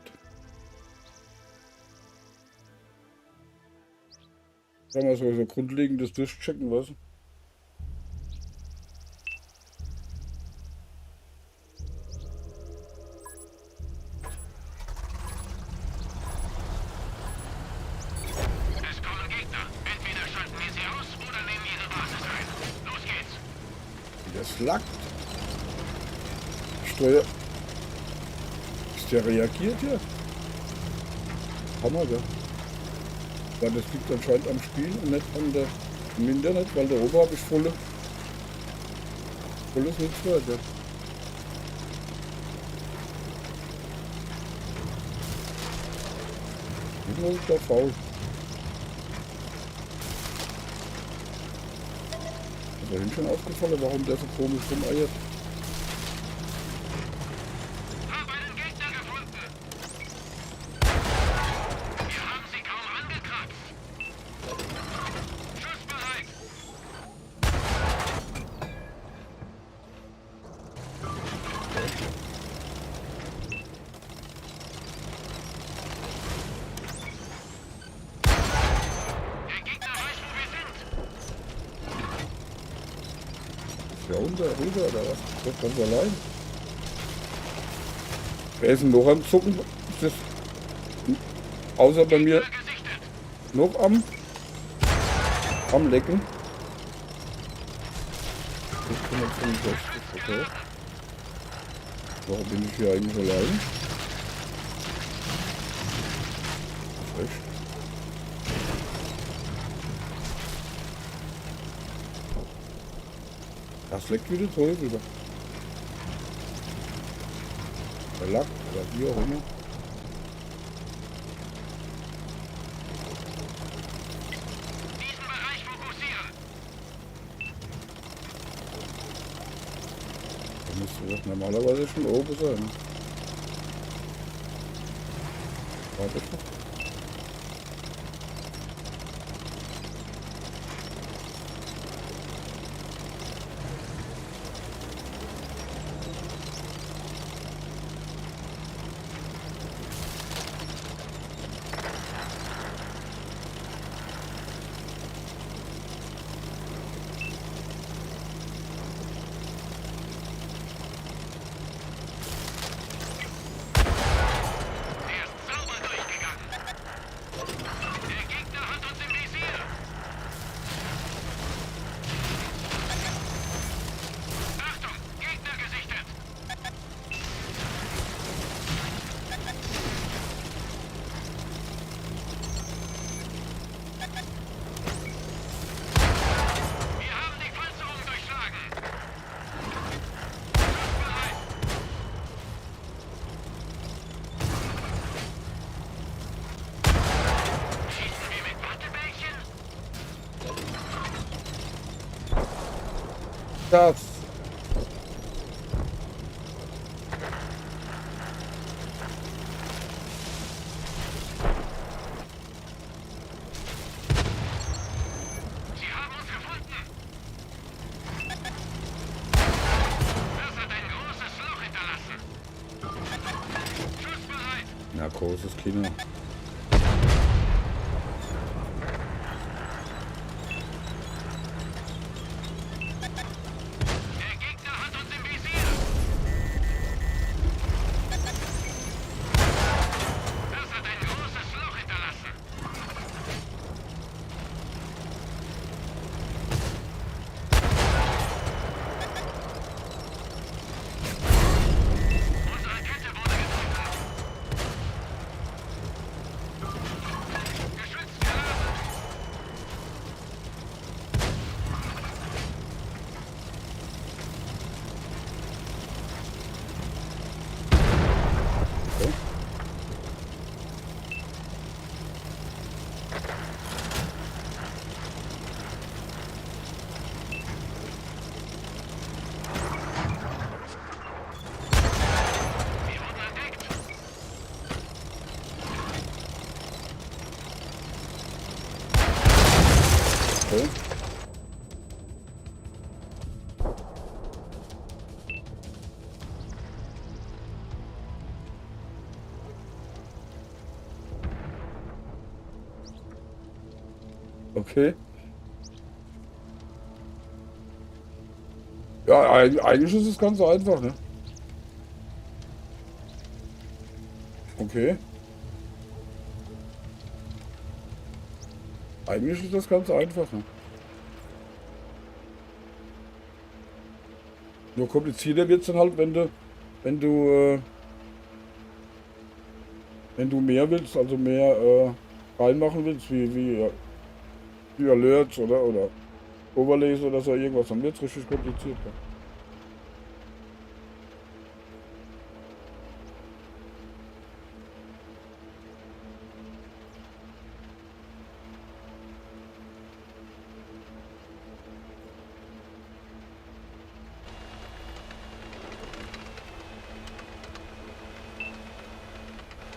Sagen wir so grundlegendes Durchchecken, was? Es kommen Gegner. Entweder schalten wir sie aus oder nehmen ihre Basis ein. Los geht's. Das lackt. Steuer. Ist der reagiert hier? Hammer, ja. Weil das liegt anscheinend am Spiel und nicht im Internet, weil da oben habe ich volles Netzwerk, ja. Immer ist der faul. Ist vorhin schon aufgefallen, warum der so komisch rumeiert. Hab einen Gegner gefunden. Wir haben sie kaum angekratzt. Schussbereit. Der Gegner weiß, wo wir sind. Ist der runter oder was? Das ganz allein. Wer ist denn noch am Zucken? Ist das außer bei mir Gesichtet. noch am Lecken? 665, okay. Warum bin ich hier eigentlich allein? Echt? Das leckt wie der Teufel. Der Lack oder wie auch immer. Diesen Bereich fokussieren. Da müsste das normalerweise schon oben sein. Warte mal. Der ist sauber durchgegangen. Der Gegner hat uns im Visier. Achtung, Gegner gesichtet. Wir haben die Panzerung durchschlagen. Schussbereit. Schießen wir mit Wattebällchen? Das. Sie haben uns gefunden. Das hat ein großes Loch hinterlassen. Schussbereit. Na, großes Kino. Der Gegner hat uns im Visier. Das hat ein großes Loch hinterlassen. Unsere Kette wurde getroffen. Okay. Ja, eigentlich ist es ganz einfach, ne? Okay. Eigentlich ist das ganz einfach, ne? Nur komplizierter wird es dann halt, wenn du, wenn du mehr willst, also mehr reinmachen willst, wie Alerts oder Overlays oder so irgendwas, dann wird es richtig kompliziert. Ja.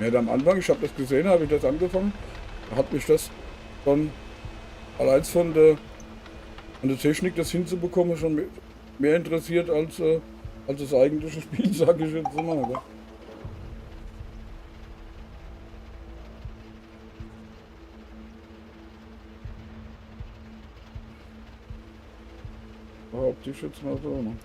Ja, am Anfang, ich habe das gesehen, habe ich das angefangen, da hat mich das schon allein von der Technik, das hinzubekommen, schon mehr interessiert als das eigentliche Spiel, sage ich jetzt mal. Oder? Behaupte ich jetzt mal so. Ne?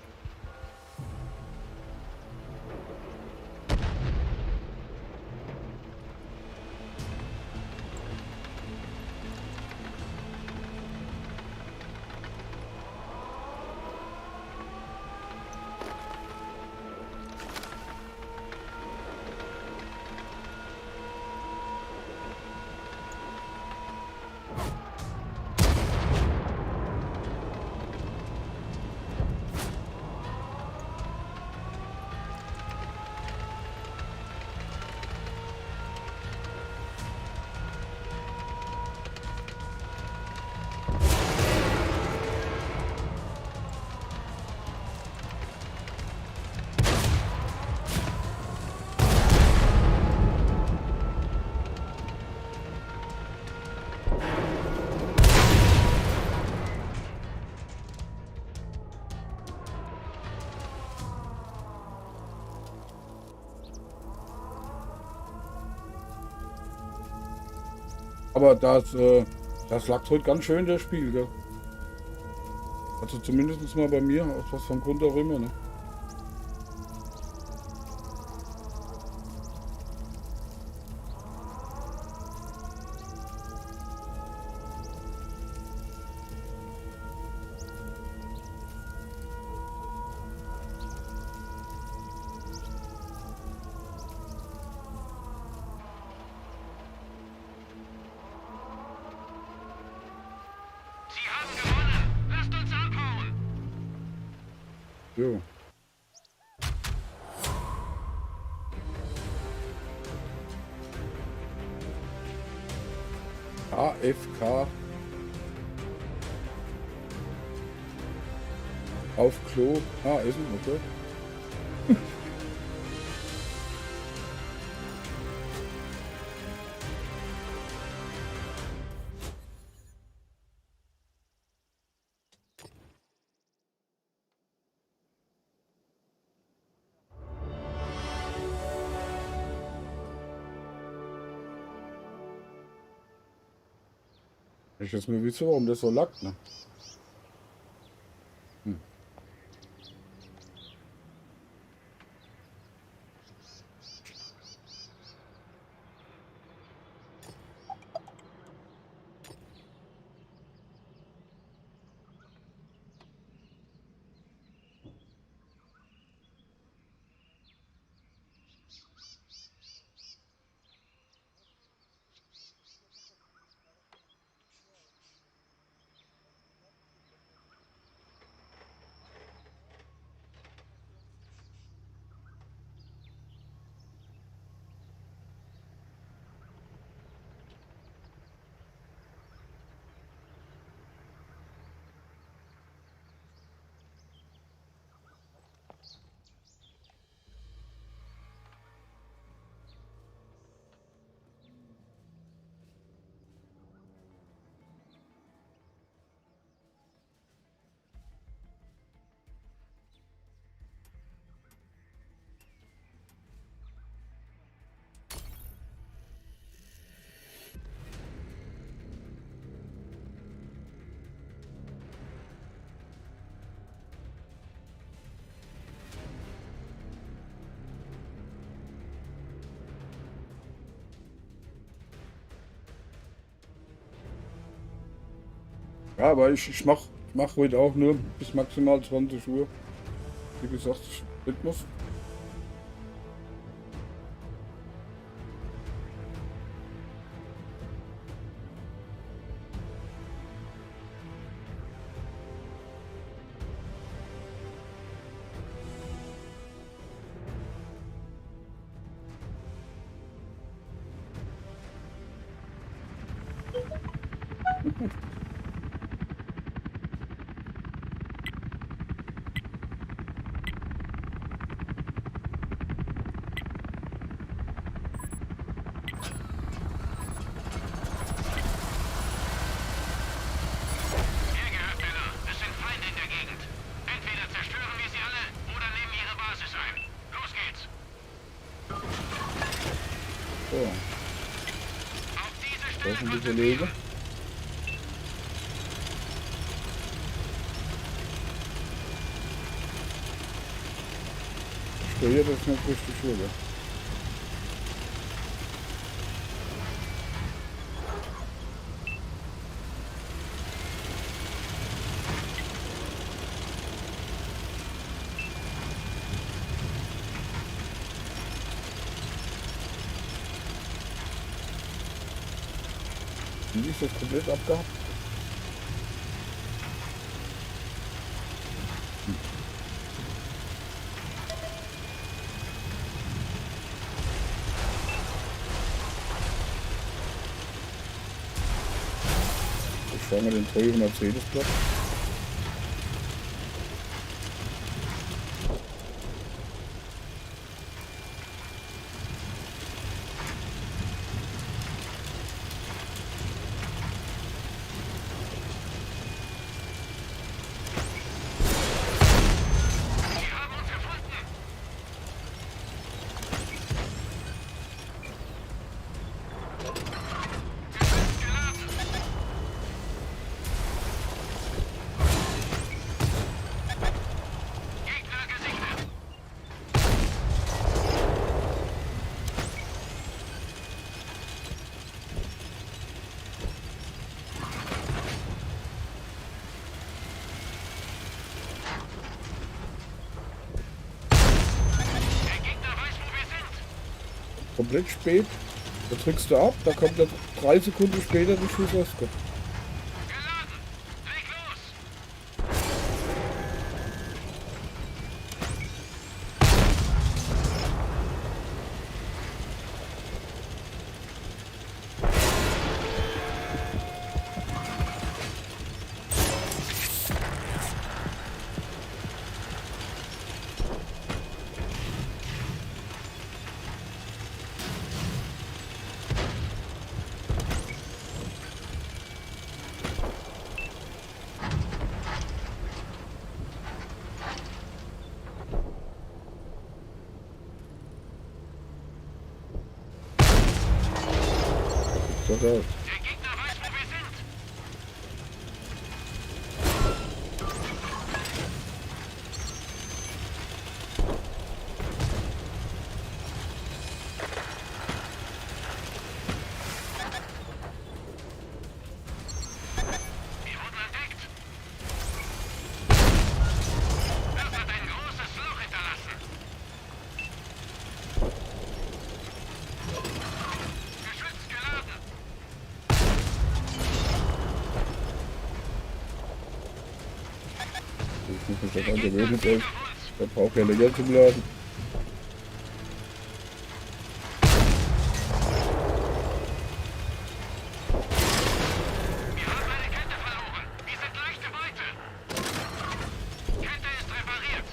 Aber das lag heute ganz schön, das Spiel, gell? Also zumindest mal bei mir, aus was vom Grund auch immer, ne? Sie haben gewonnen. Lasst uns abhauen. Jo. AFK auf Klo. Ah, Essen, okay. Ich jetzt nur wieso, warum das so lackt, ne? Hm. Ja, aber ich mach heute auch nur bis maximal 20 Uhr. Wie gesagt, Rhythmus. Hier gehört Männer. Es sind Feinde in der Gegend. Entweder zerstören wir sie alle oder nehmen ihre Basis ein. Los geht's. So, Auf diese da Stelle sind die konzentrieren. Kollegen. Ich steuere das nicht richtig rüber. Wie ist das komplett abgehabt? Ich fange den 300 Mercedes-Platz. Sie haben uns gefunden. Geschütz geladen. Gegner gesichtet. Der Gegner weiß, wo wir sind. Komplett spät. Da drückst du ab, da kommt dann 3 Sekunden später die Schuss rauskommt. Geladen. Leg los. So raus. Der Gegner weiß, wo wir sind. Wir wurden entdeckt. Das hat ein großes Loch hinterlassen. Geschütz geladen. Ich muss mich Der daran Gegner gewöhnen, zieht ey. auf uns. Der braucht ja länger zum Laden. Wir haben eine Kette verloren. Wir sind leichte Beute. Kette ist repariert.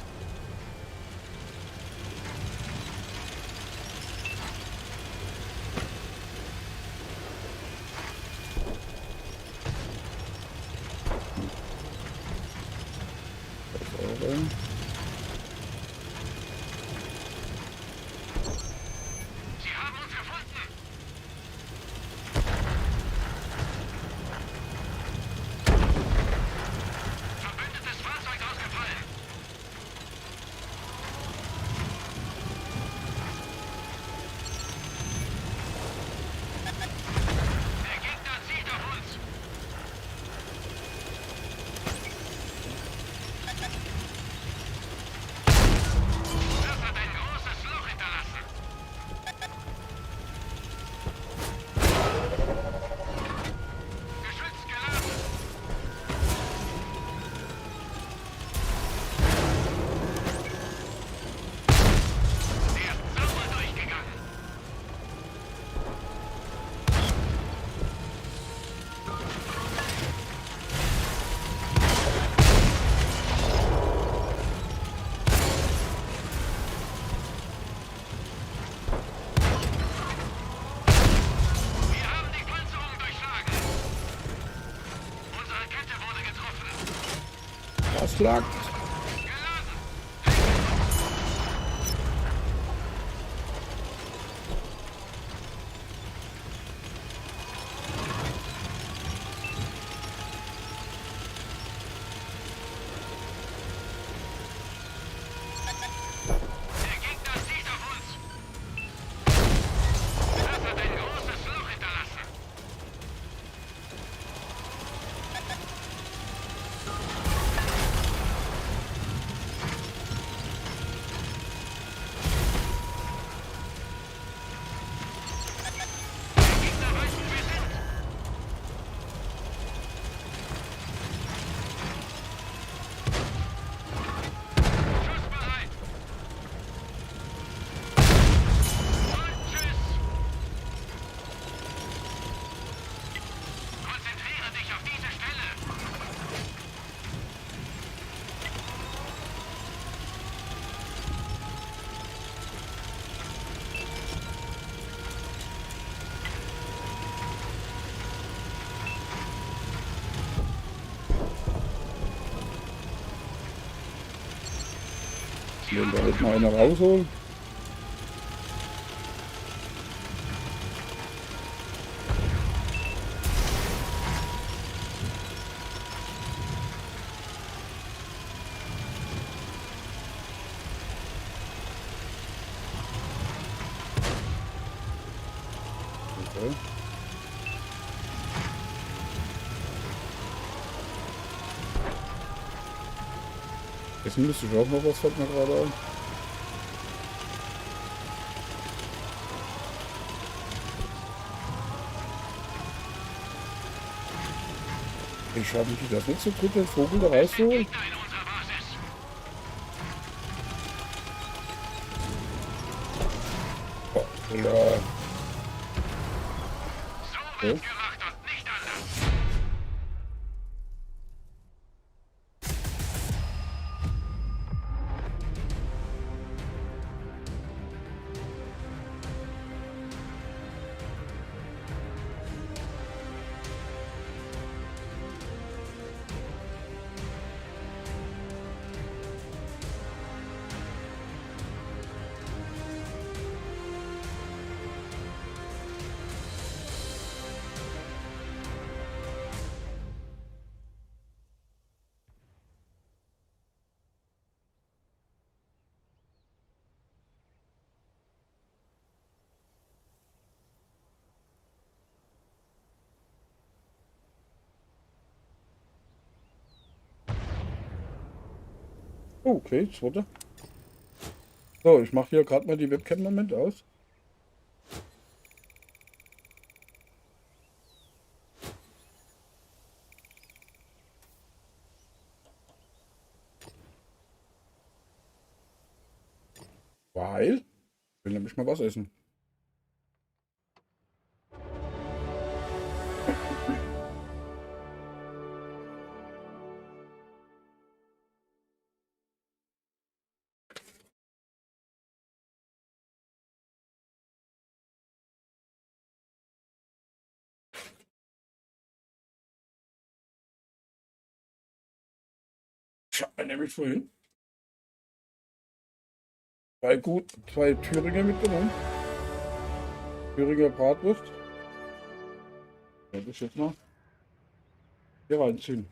Das ist auch ein. beschlagt. Der Gegner zieht auf uns. Das hat ein großes Loch hinterlassen. Der Gegner weiß, wo wir sind. Schussbereit. Und tschüss. Konzentriere dich auf diese Stelle. Wenn da jetzt mal einer rausholen. Okay. Jetzt müsste ich auch noch was, fällt mir gerade ein. Ich schaffen die das nicht so gut, den Vogel da rauszuholen? Gegner in unserer Basis. Oh, ja. So wird gemacht und nicht anders. Oh, okay, zweite. So, ich mache hier gerade mal die Webcam im Moment aus. Weil ich will nämlich mal was essen. Ich habe nämlich vorhin zwei Thüringer mitgenommen. Thüringer Bratwurst. Werde ich jetzt mal hier reinziehen.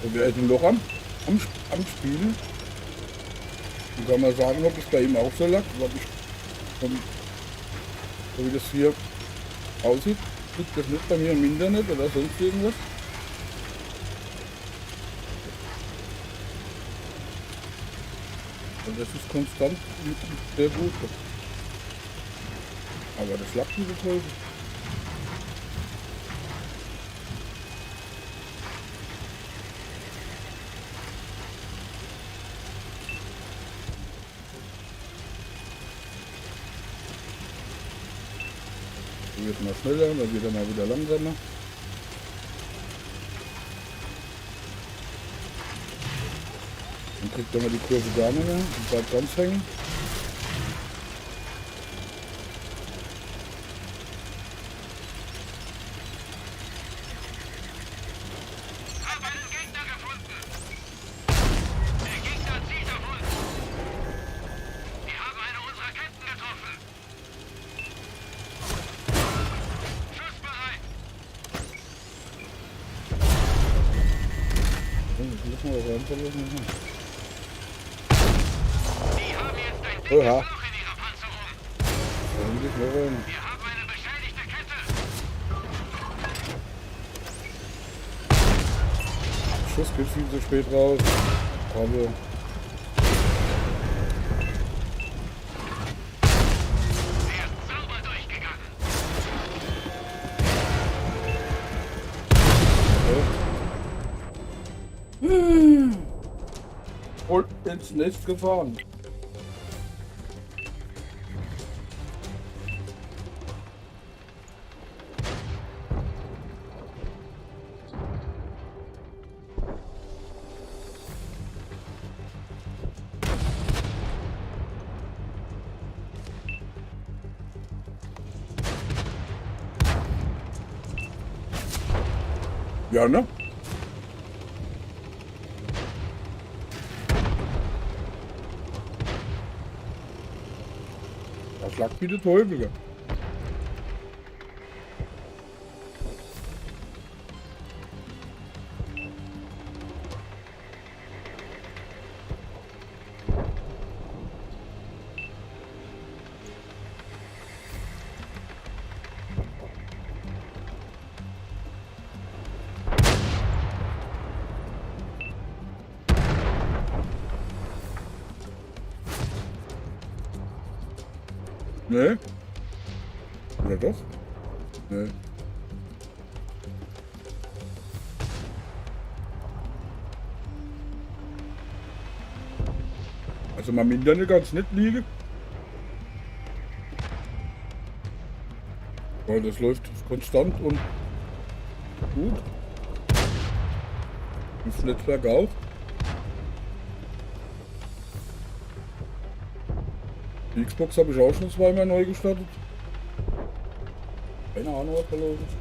Und wer ist denn noch am Spielen? Wie kann man sagen, ob es bei ihm auch so lag? So wie das hier aussieht, liegt das nicht bei mir im Internet oder sonst irgendwas? Und das ist konstant sehr gut. Aber das lag diese Folge. Hier wird mal schneller, dann wird er mal wieder langsamer. Dann kriegt er mal die Kurve gar nicht mehr und bleibt ganz hängen. Hab einen Gegner gefunden. Der Gegner zieht auf uns. Wir haben eine unserer Ketten getroffen. Schussbereit. Das müssen wir auch reinverlassen. Die haben jetzt ein dickes Oha. Loch in ihrer Panzerung. Da geht noch rein. Wir haben eine beschädigte Kette. Schuss geht viel zu spät raus. Aber Er ist sauber durchgegangen. und ins Nest gefahren. Ja, ne? Das lag wie der Teufel. Gell? Ne? Oder doch? Ne. Also mein Internet kann es nicht liegen. Weil das läuft konstant und gut. Das Netzwerk auch. Die Xbox habe ich auch schon zweimal neu gestartet. Keine Ahnung, was da los ist.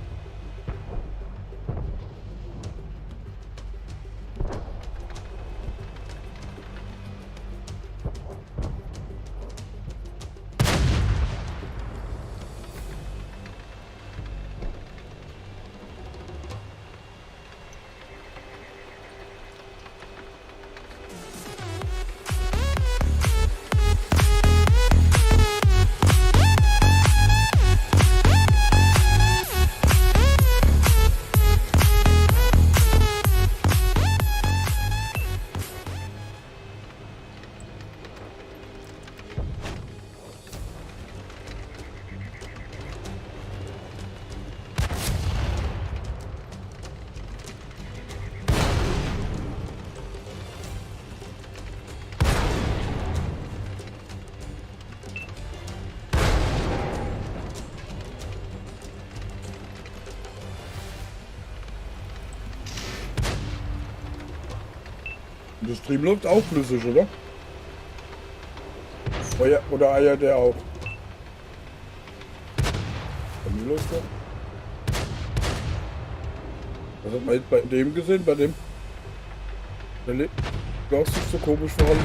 Und der Stream läuft auch flüssig, oder? Oder eiert der auch? Bei mir läuft der. Was hat man jetzt bei dem gesehen? Bei dem? Der Klaus sich so komisch verhalten.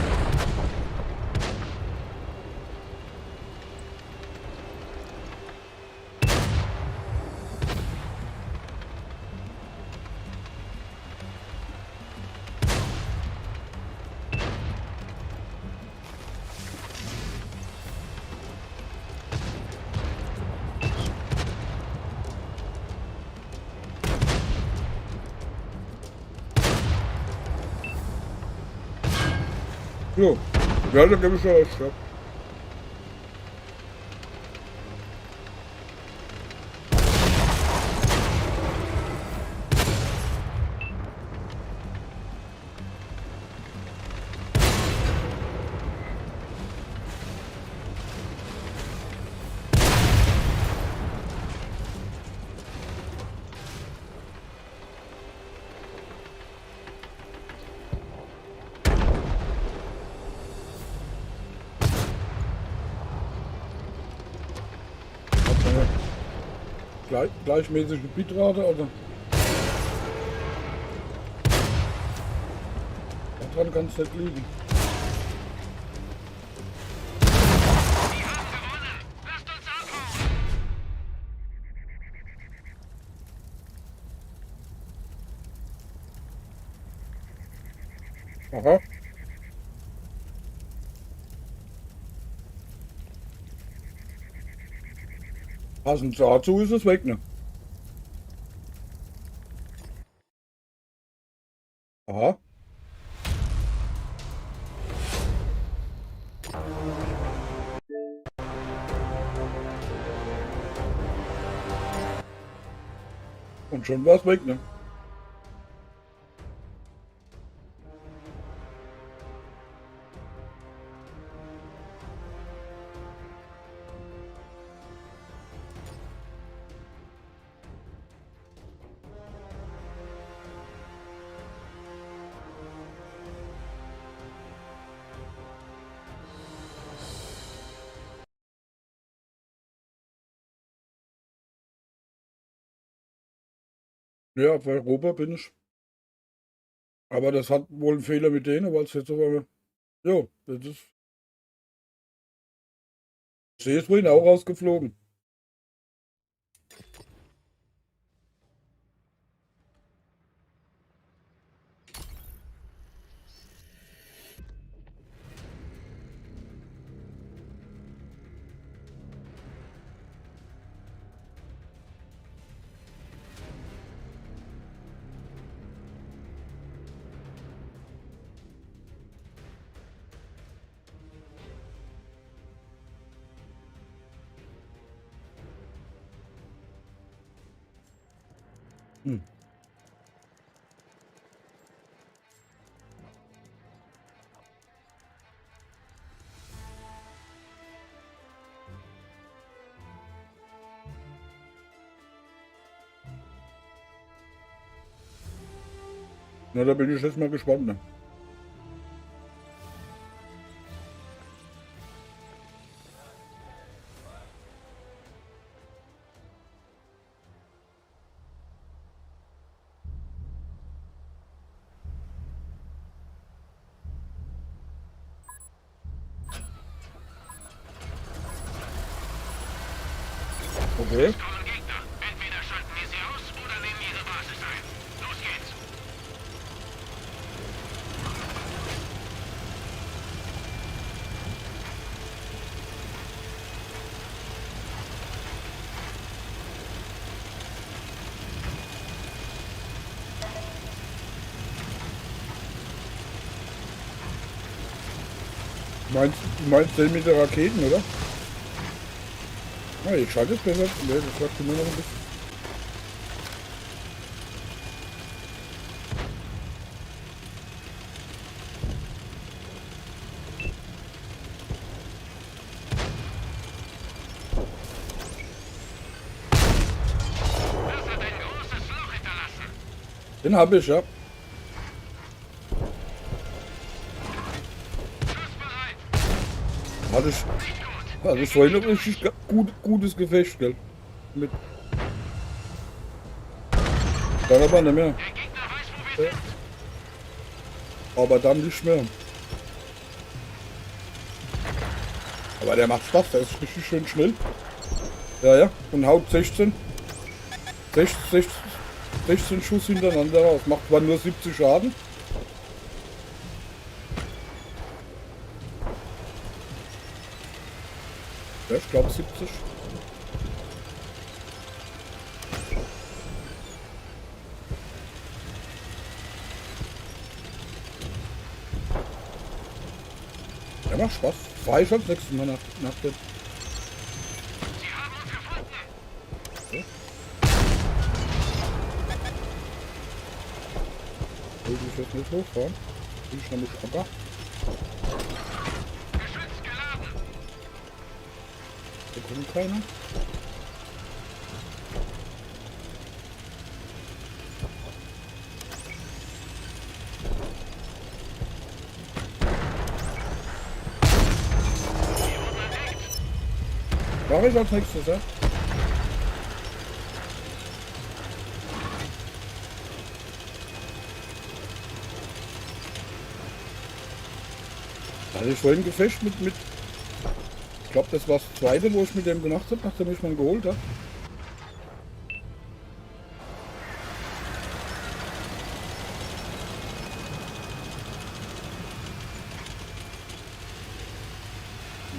Jo. Ja, da gebe ich ja recht, ja. Gleichmäßige Bitrate, oder? Daran kann es nicht liegen. Die haben gewonnen. Lasst uns abhauen. Aha. Passend dazu ist es weg, ne? Aha. Und schon war es weg, ne? Ja, auf Europa bin ich. Aber das hat wohl einen Fehler mit denen, weil es jetzt aber. Jo, das ist. Sie ist wohl auch rausgeflogen. Hm. Na, da bin ich jetzt mal gespannt, ne? Okay. Kommen Gegner. Entweder schalten wir sie aus oder nehmen ihre Basis ein. Los geht's. Du meinst den mit der Raketen, oder? Ah, ich schalte es besser. Ne, das sagt immer noch ein bisschen. Das hat ein großes Loch hinterlassen. Den habe ich, ja. Schussbereit. Hatte ich vorhin noch richtig gutes Gefecht, gell? Mit. Dann aber nicht mehr. Der Gegner weiß, wo wir sind. Aber dann nicht mehr. Aber der macht Spaß, der ist richtig schön schnell. Ja, ja. Und haut 16 Schuss hintereinander raus. Macht zwar nur 70 Schaden. Ja, ich glaube 70. Ja, macht Spaß. Fahr ich als nächstes Mal nach dem. Sie haben uns gefunden. Will ich jetzt nicht hochfahren? Bin ich nämlich aber. Geschütz geladen. Da kommt keiner. Mach ich als nächstes, ja? Also ich vorhin gefischt mit ich glaube das war das zweite, wo ich mit dem gemacht habe, nachdem ich mal geholt habe.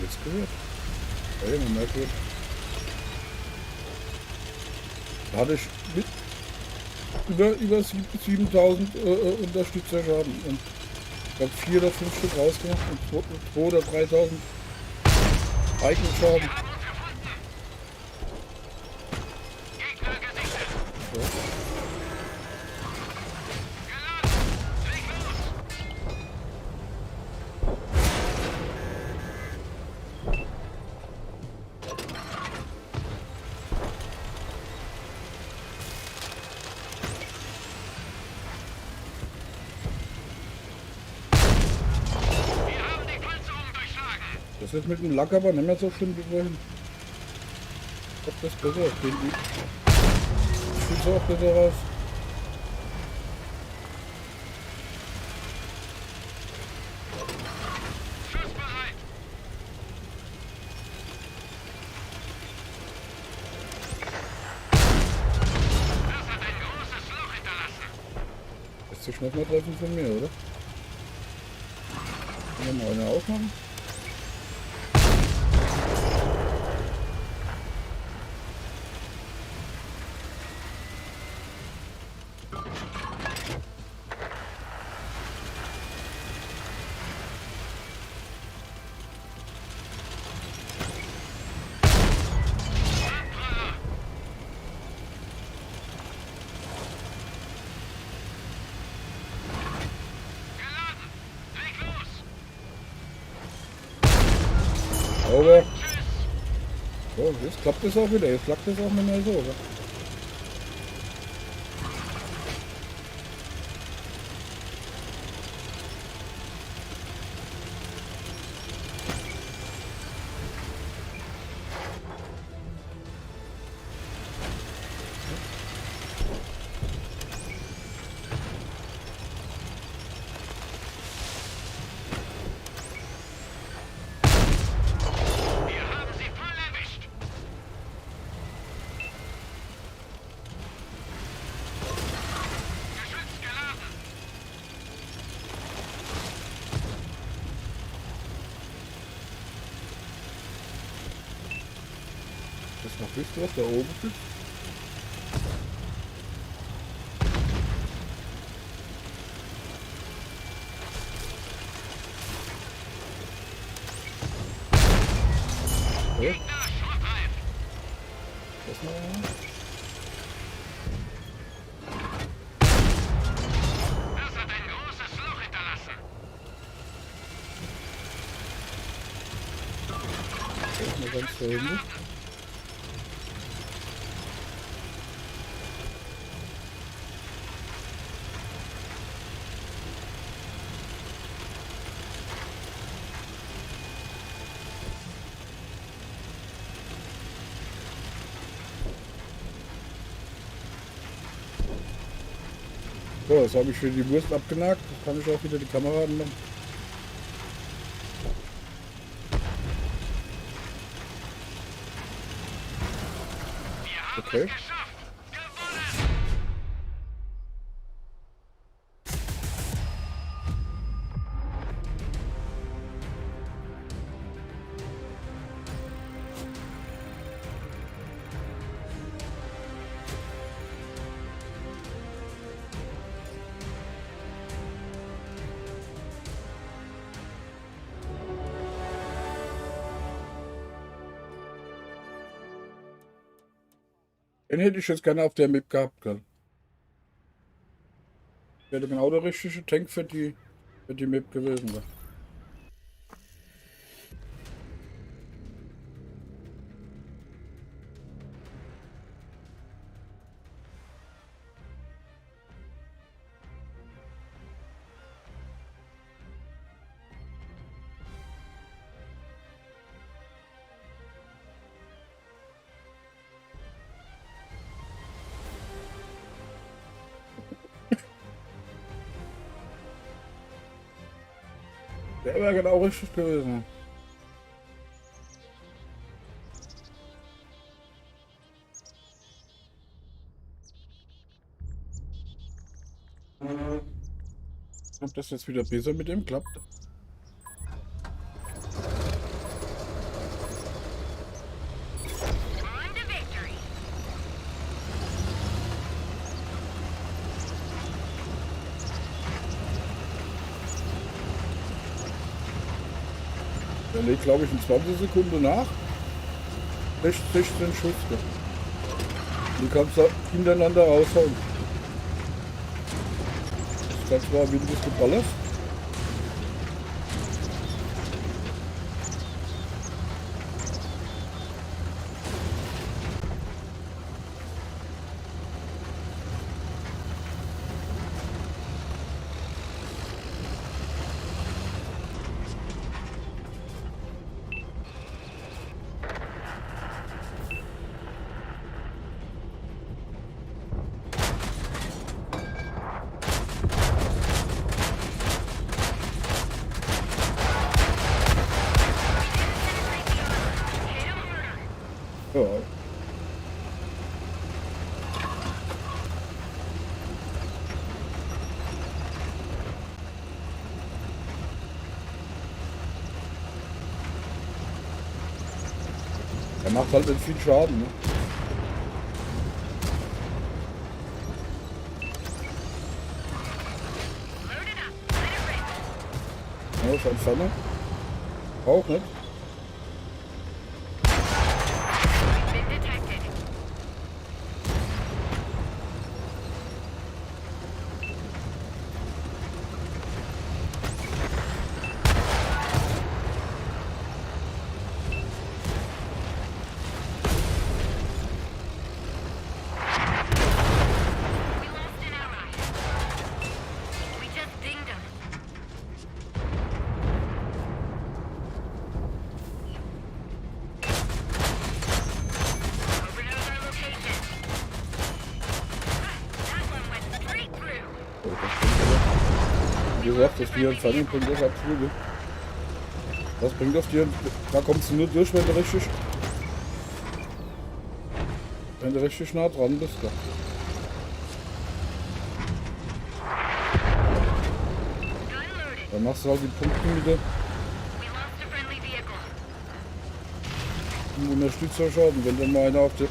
Jetzt gehört. Ja, man merkt gut. Da hatte ich mit über 7000 Unterstützer Schaden und ich glaube 4 oder 5 Stück rausgemacht und 2 oder 3000 Eigenschaden. Haben uns gefunden. Gegner gesichtet. Ja. Geladen. Leg los. Wir haben die Panzerung durchschlagen. Das ist mit dem Lack aber nicht mehr so schlimm wie vorhin. Ich glaube das ist besser auf den Lied. Sieht so auch besser aus. Schussbereit. Das hat ein großes Loch hinterlassen. Lässt sich nicht mehr treffen von mir, oder? Können wir mal eine aufmachen? Abpraller. Geladen. Leg los. Aber Tschüss. so, jetzt klappt es auch wieder. Jetzt klappt es auch nicht mehr so, oder? Wir haben sie voll erwischt. Geschütz geladen. Das noch wisst ihr, was da oben ist? Ja, Gegner schrottreif. das mal. Das hat ein großes Loch hinterlassen. Das mal ganz da hinten. So, jetzt habe ich für die Wurst abgenagt. Jetzt kann ich auch wieder die Kamera anmachen. Wir haben Okay. es geschafft. Gewonnen. Den hätte ich jetzt gerne auf der Map gehabt, gell? Wäre genau der richtige Tank für die Map gewesen, gell? Der wäre genau richtig gewesen. Ob das jetzt wieder besser mit dem klappt? On to victory. Der legt, glaube ich, in 20 Sekunden nach. 16 Schuss. Gell? Du kannst da hintereinander raushauen. Das war windig geballert. Ja. Er macht halt nicht viel Schaden, ne? Load it up. Let it rip. Ja, von vorne. Auch nicht. Been detected. We lost an ally. We just dinged him. Overknows our location. That one went straight through. So, das stimmt aber. Wie gesagt, das Tier Entfernung bringt das absolut nicht. Das bringt das Tier. Da kommst du nur durch, wenn du richtig nah dran bist. Ja. Gun loaded. Dann machst du halt die Punkte mit We lost a friendly vehicle. dem Unterstützerschaden, wenn dann mal einer auf der...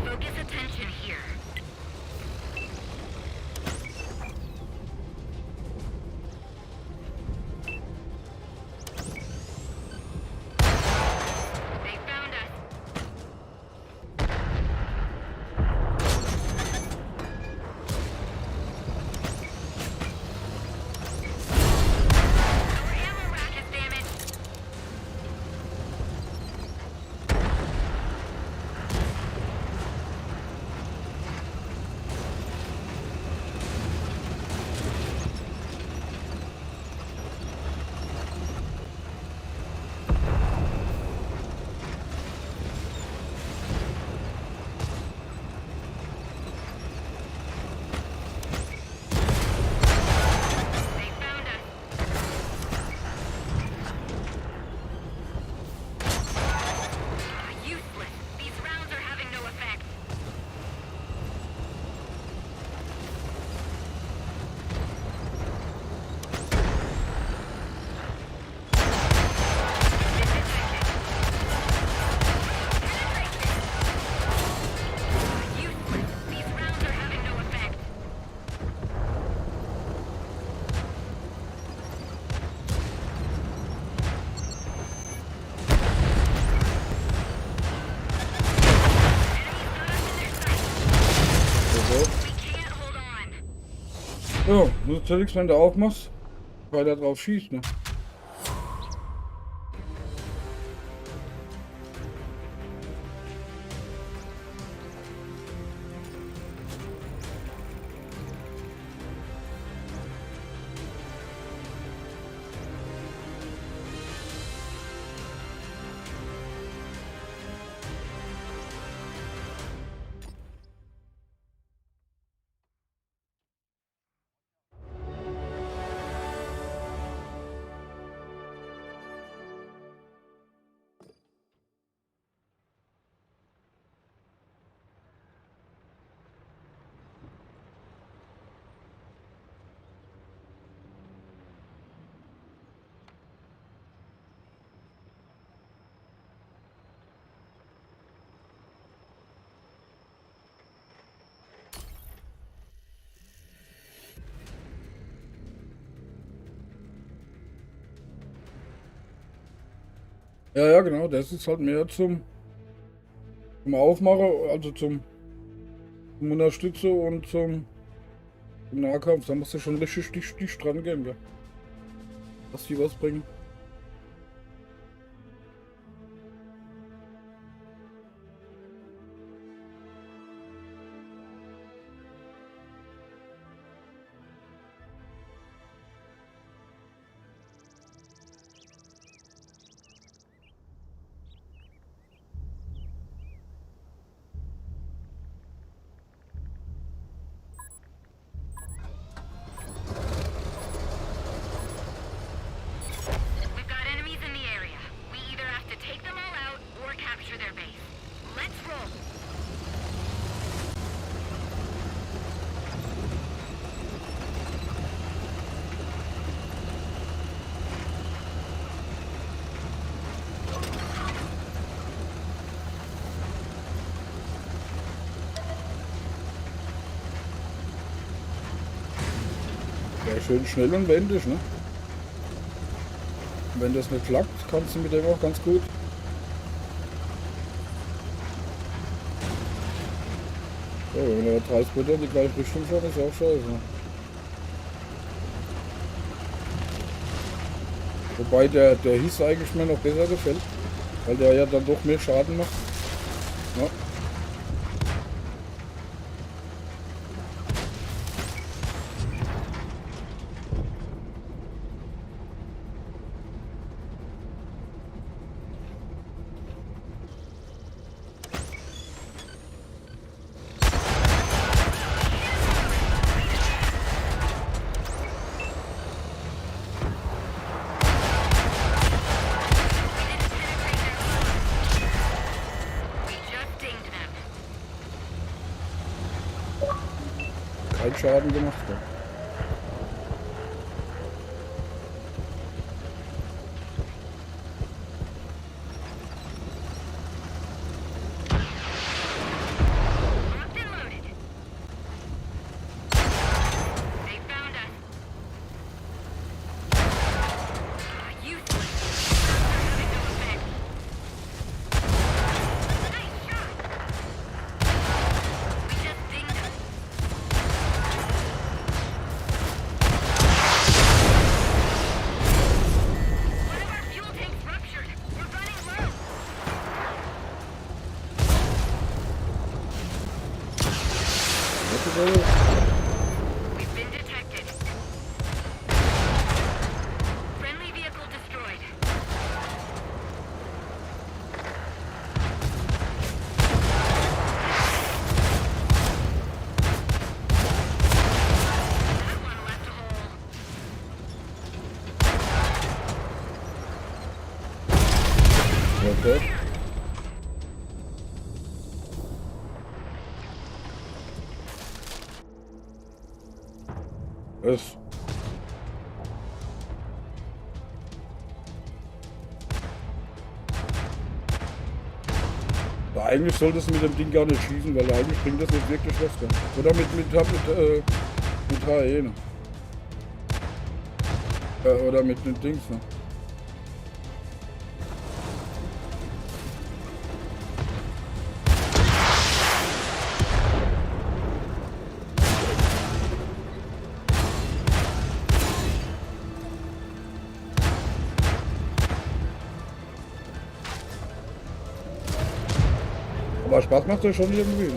Focus attention here. They found us. Our ammo rack We can't hold on. Ja, nutzt ja nichts, wenn du aufmachst, weil er drauf schießt, ne? Ja, ja, genau, das ist halt mehr zum Aufmachen, also zum Unterstützen und zum Nahkampf. Da musst du schon richtig Stich dran gehen, gell? Dass die was bringen. We've got enemies in the area. We either have to take them all out or capture their base. Let's roll. Ja, schön schnell und wendig, ne? Wenn das nicht klappt, kannst du mit dem auch ganz gut. So, wenn der Transporter in die gleiche Richtung schaut, ist auch scheiße. Ne? Wobei der Hiss eigentlich mir noch besser gefällt, weil der ja dann doch mehr Schaden macht. Ja. We just dinged them. Kein Schaden gemacht. Ja. Locked and loaded. They found us. Useless. Having no effect. Nice shot. We just dinged them. One of our fuel tanks ruptured. We're running low. Das ist also We've been detected. Friendly vehicle destroyed. That one left a hole. okay. Das. Ja, eigentlich solltest du mit dem Ding gar nicht schießen, weil eigentlich bringt das nicht wirklich was. Gell? Oder mit HE, ne? Oder mit den Dings, ne? Aber Spaß macht das schon irgendwie. Ne?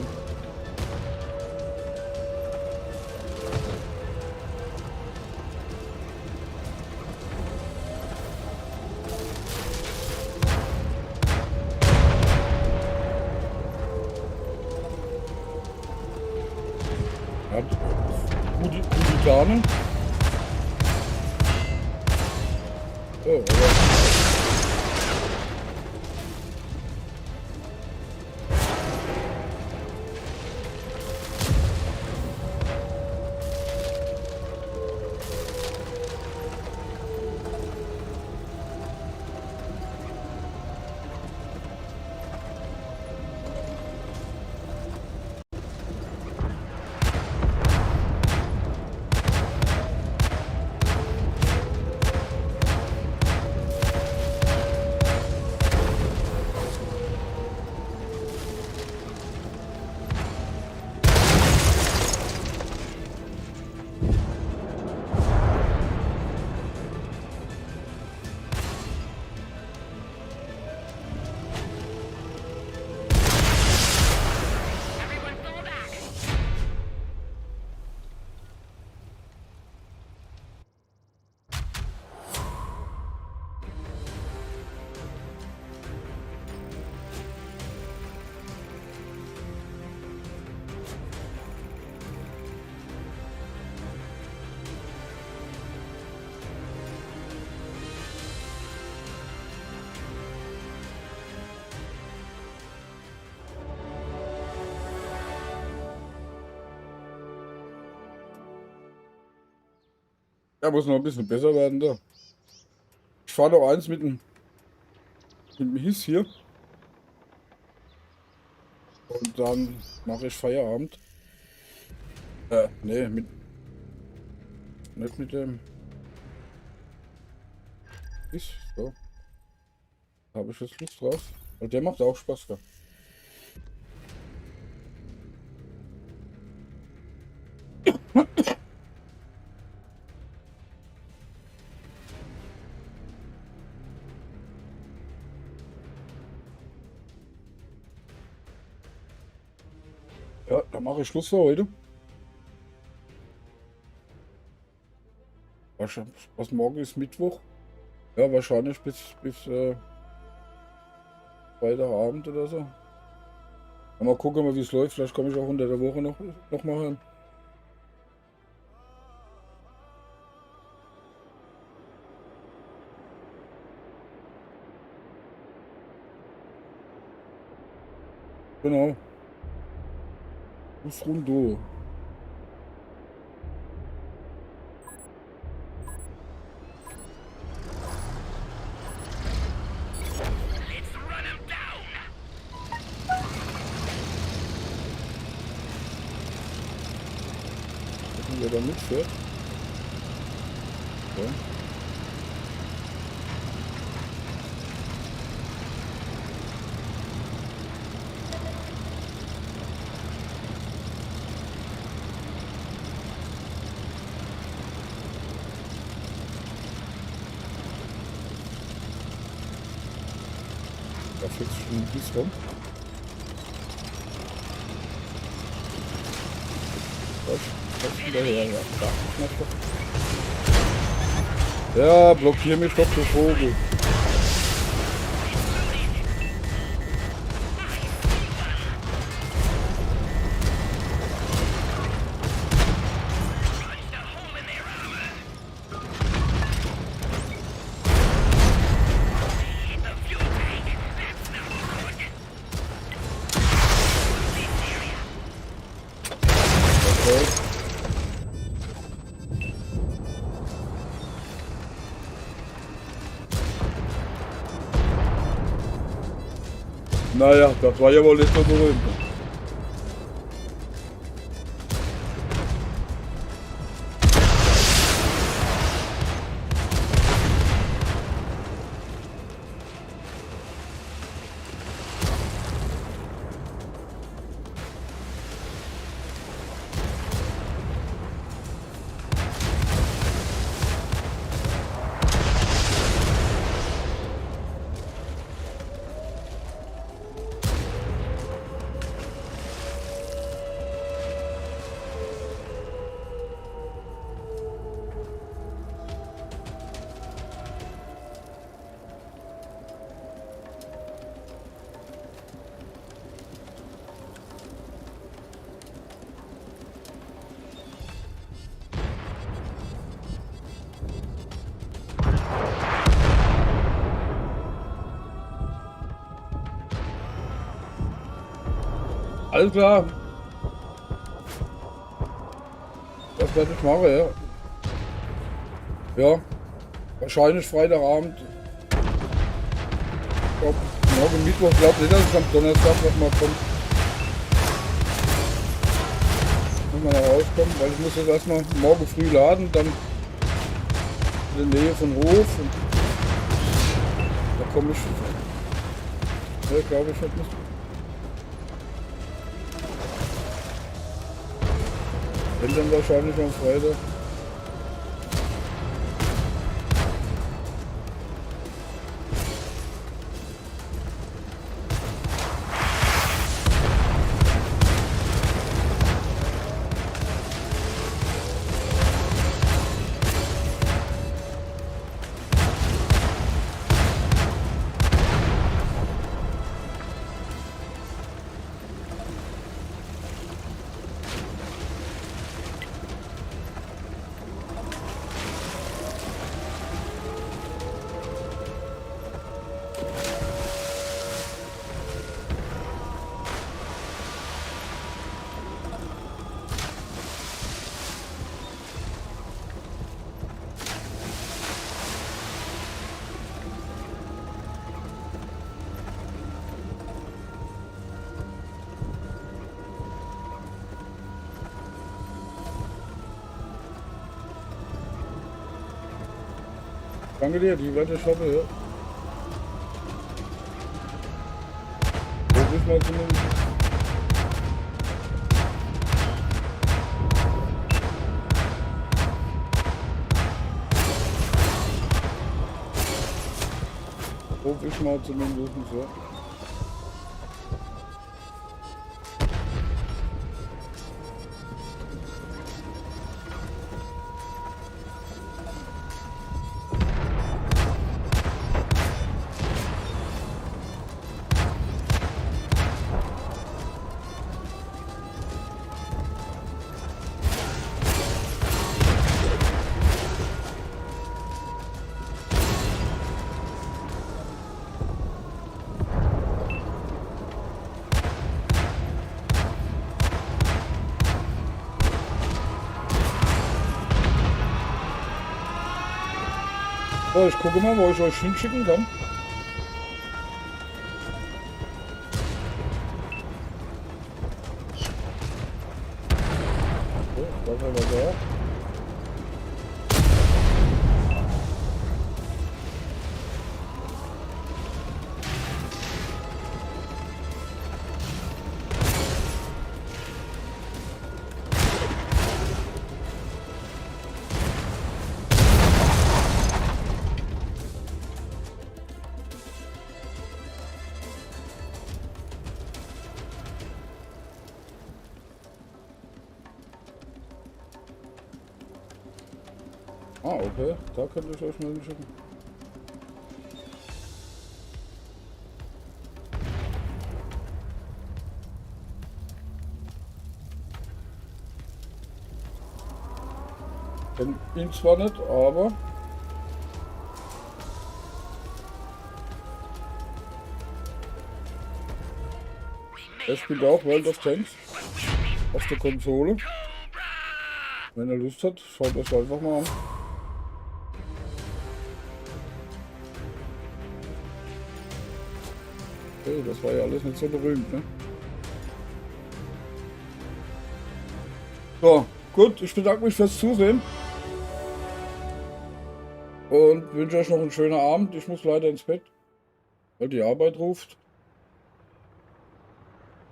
Hat gute Planung. Oh, aber Everyone fall back. ja, muss noch ein bisschen besser werden da. Ich fahre noch eins mit dem Hiss hier. Und dann mache ich Feierabend. Nee, nicht mit dem Hiss. So. Habe ich jetzt Lust drauf. Und der macht auch Spaß. Ja. Ja, dann mache ich Schluss für heute. Was morgen ist Mittwoch? Ja, wahrscheinlich bis Freitagabend oder so. Mal gucken, wie es läuft. Vielleicht komme ich auch unter der Woche noch mal heim. Genau. Bis rundo. Let's run him down. Gucken, wer da mitfährt. Okay. Da fliegt schon ein Biss rum. Was hinterher? Ja, da, mach doch. Ja, blockier mich doch, du Vogel. Okay. Naja, das war ja wohl nicht so berühmt. Alles klar. Das werde ich machen, ja. Ja, wahrscheinlich Freitagabend. Ich glaube, morgen Mittwoch, ich glaube nicht, dass es am Donnerstag nochmal kommt. Muss man da rauskommen, weil ich muss jetzt erstmal morgen früh laden, dann in der Nähe von Hof. Und da komme ich. Ja, glaube ich nicht. Wenn dann wahrscheinlich am Freitag. Danke dir, die werde ich schaffen, ja. Wo bist du mal zumindest? Wo bist du mal zumindest, ja. So, ich gucke mal, wo ich euch hinschicken kann. So, da war da. Ah, okay. Da könnte ich euch mal hinschicken. Kenn ihn zwar nicht, aber er spielt auch World of Tanks auf der Konsole. Wenn er Lust hat, schaut euch einfach mal an. Okay, das war ja alles nicht so berühmt, ne? So, gut, ich bedanke mich fürs Zusehen. Und wünsche euch noch einen schönen Abend. Ich muss leider ins Bett, weil die Arbeit ruft.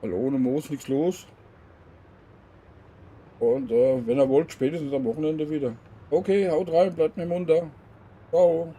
Weil ohne Moos nichts los. Und wenn ihr wollt, spätestens am Wochenende wieder. Okay, haut rein, bleibt mir munter. Ciao.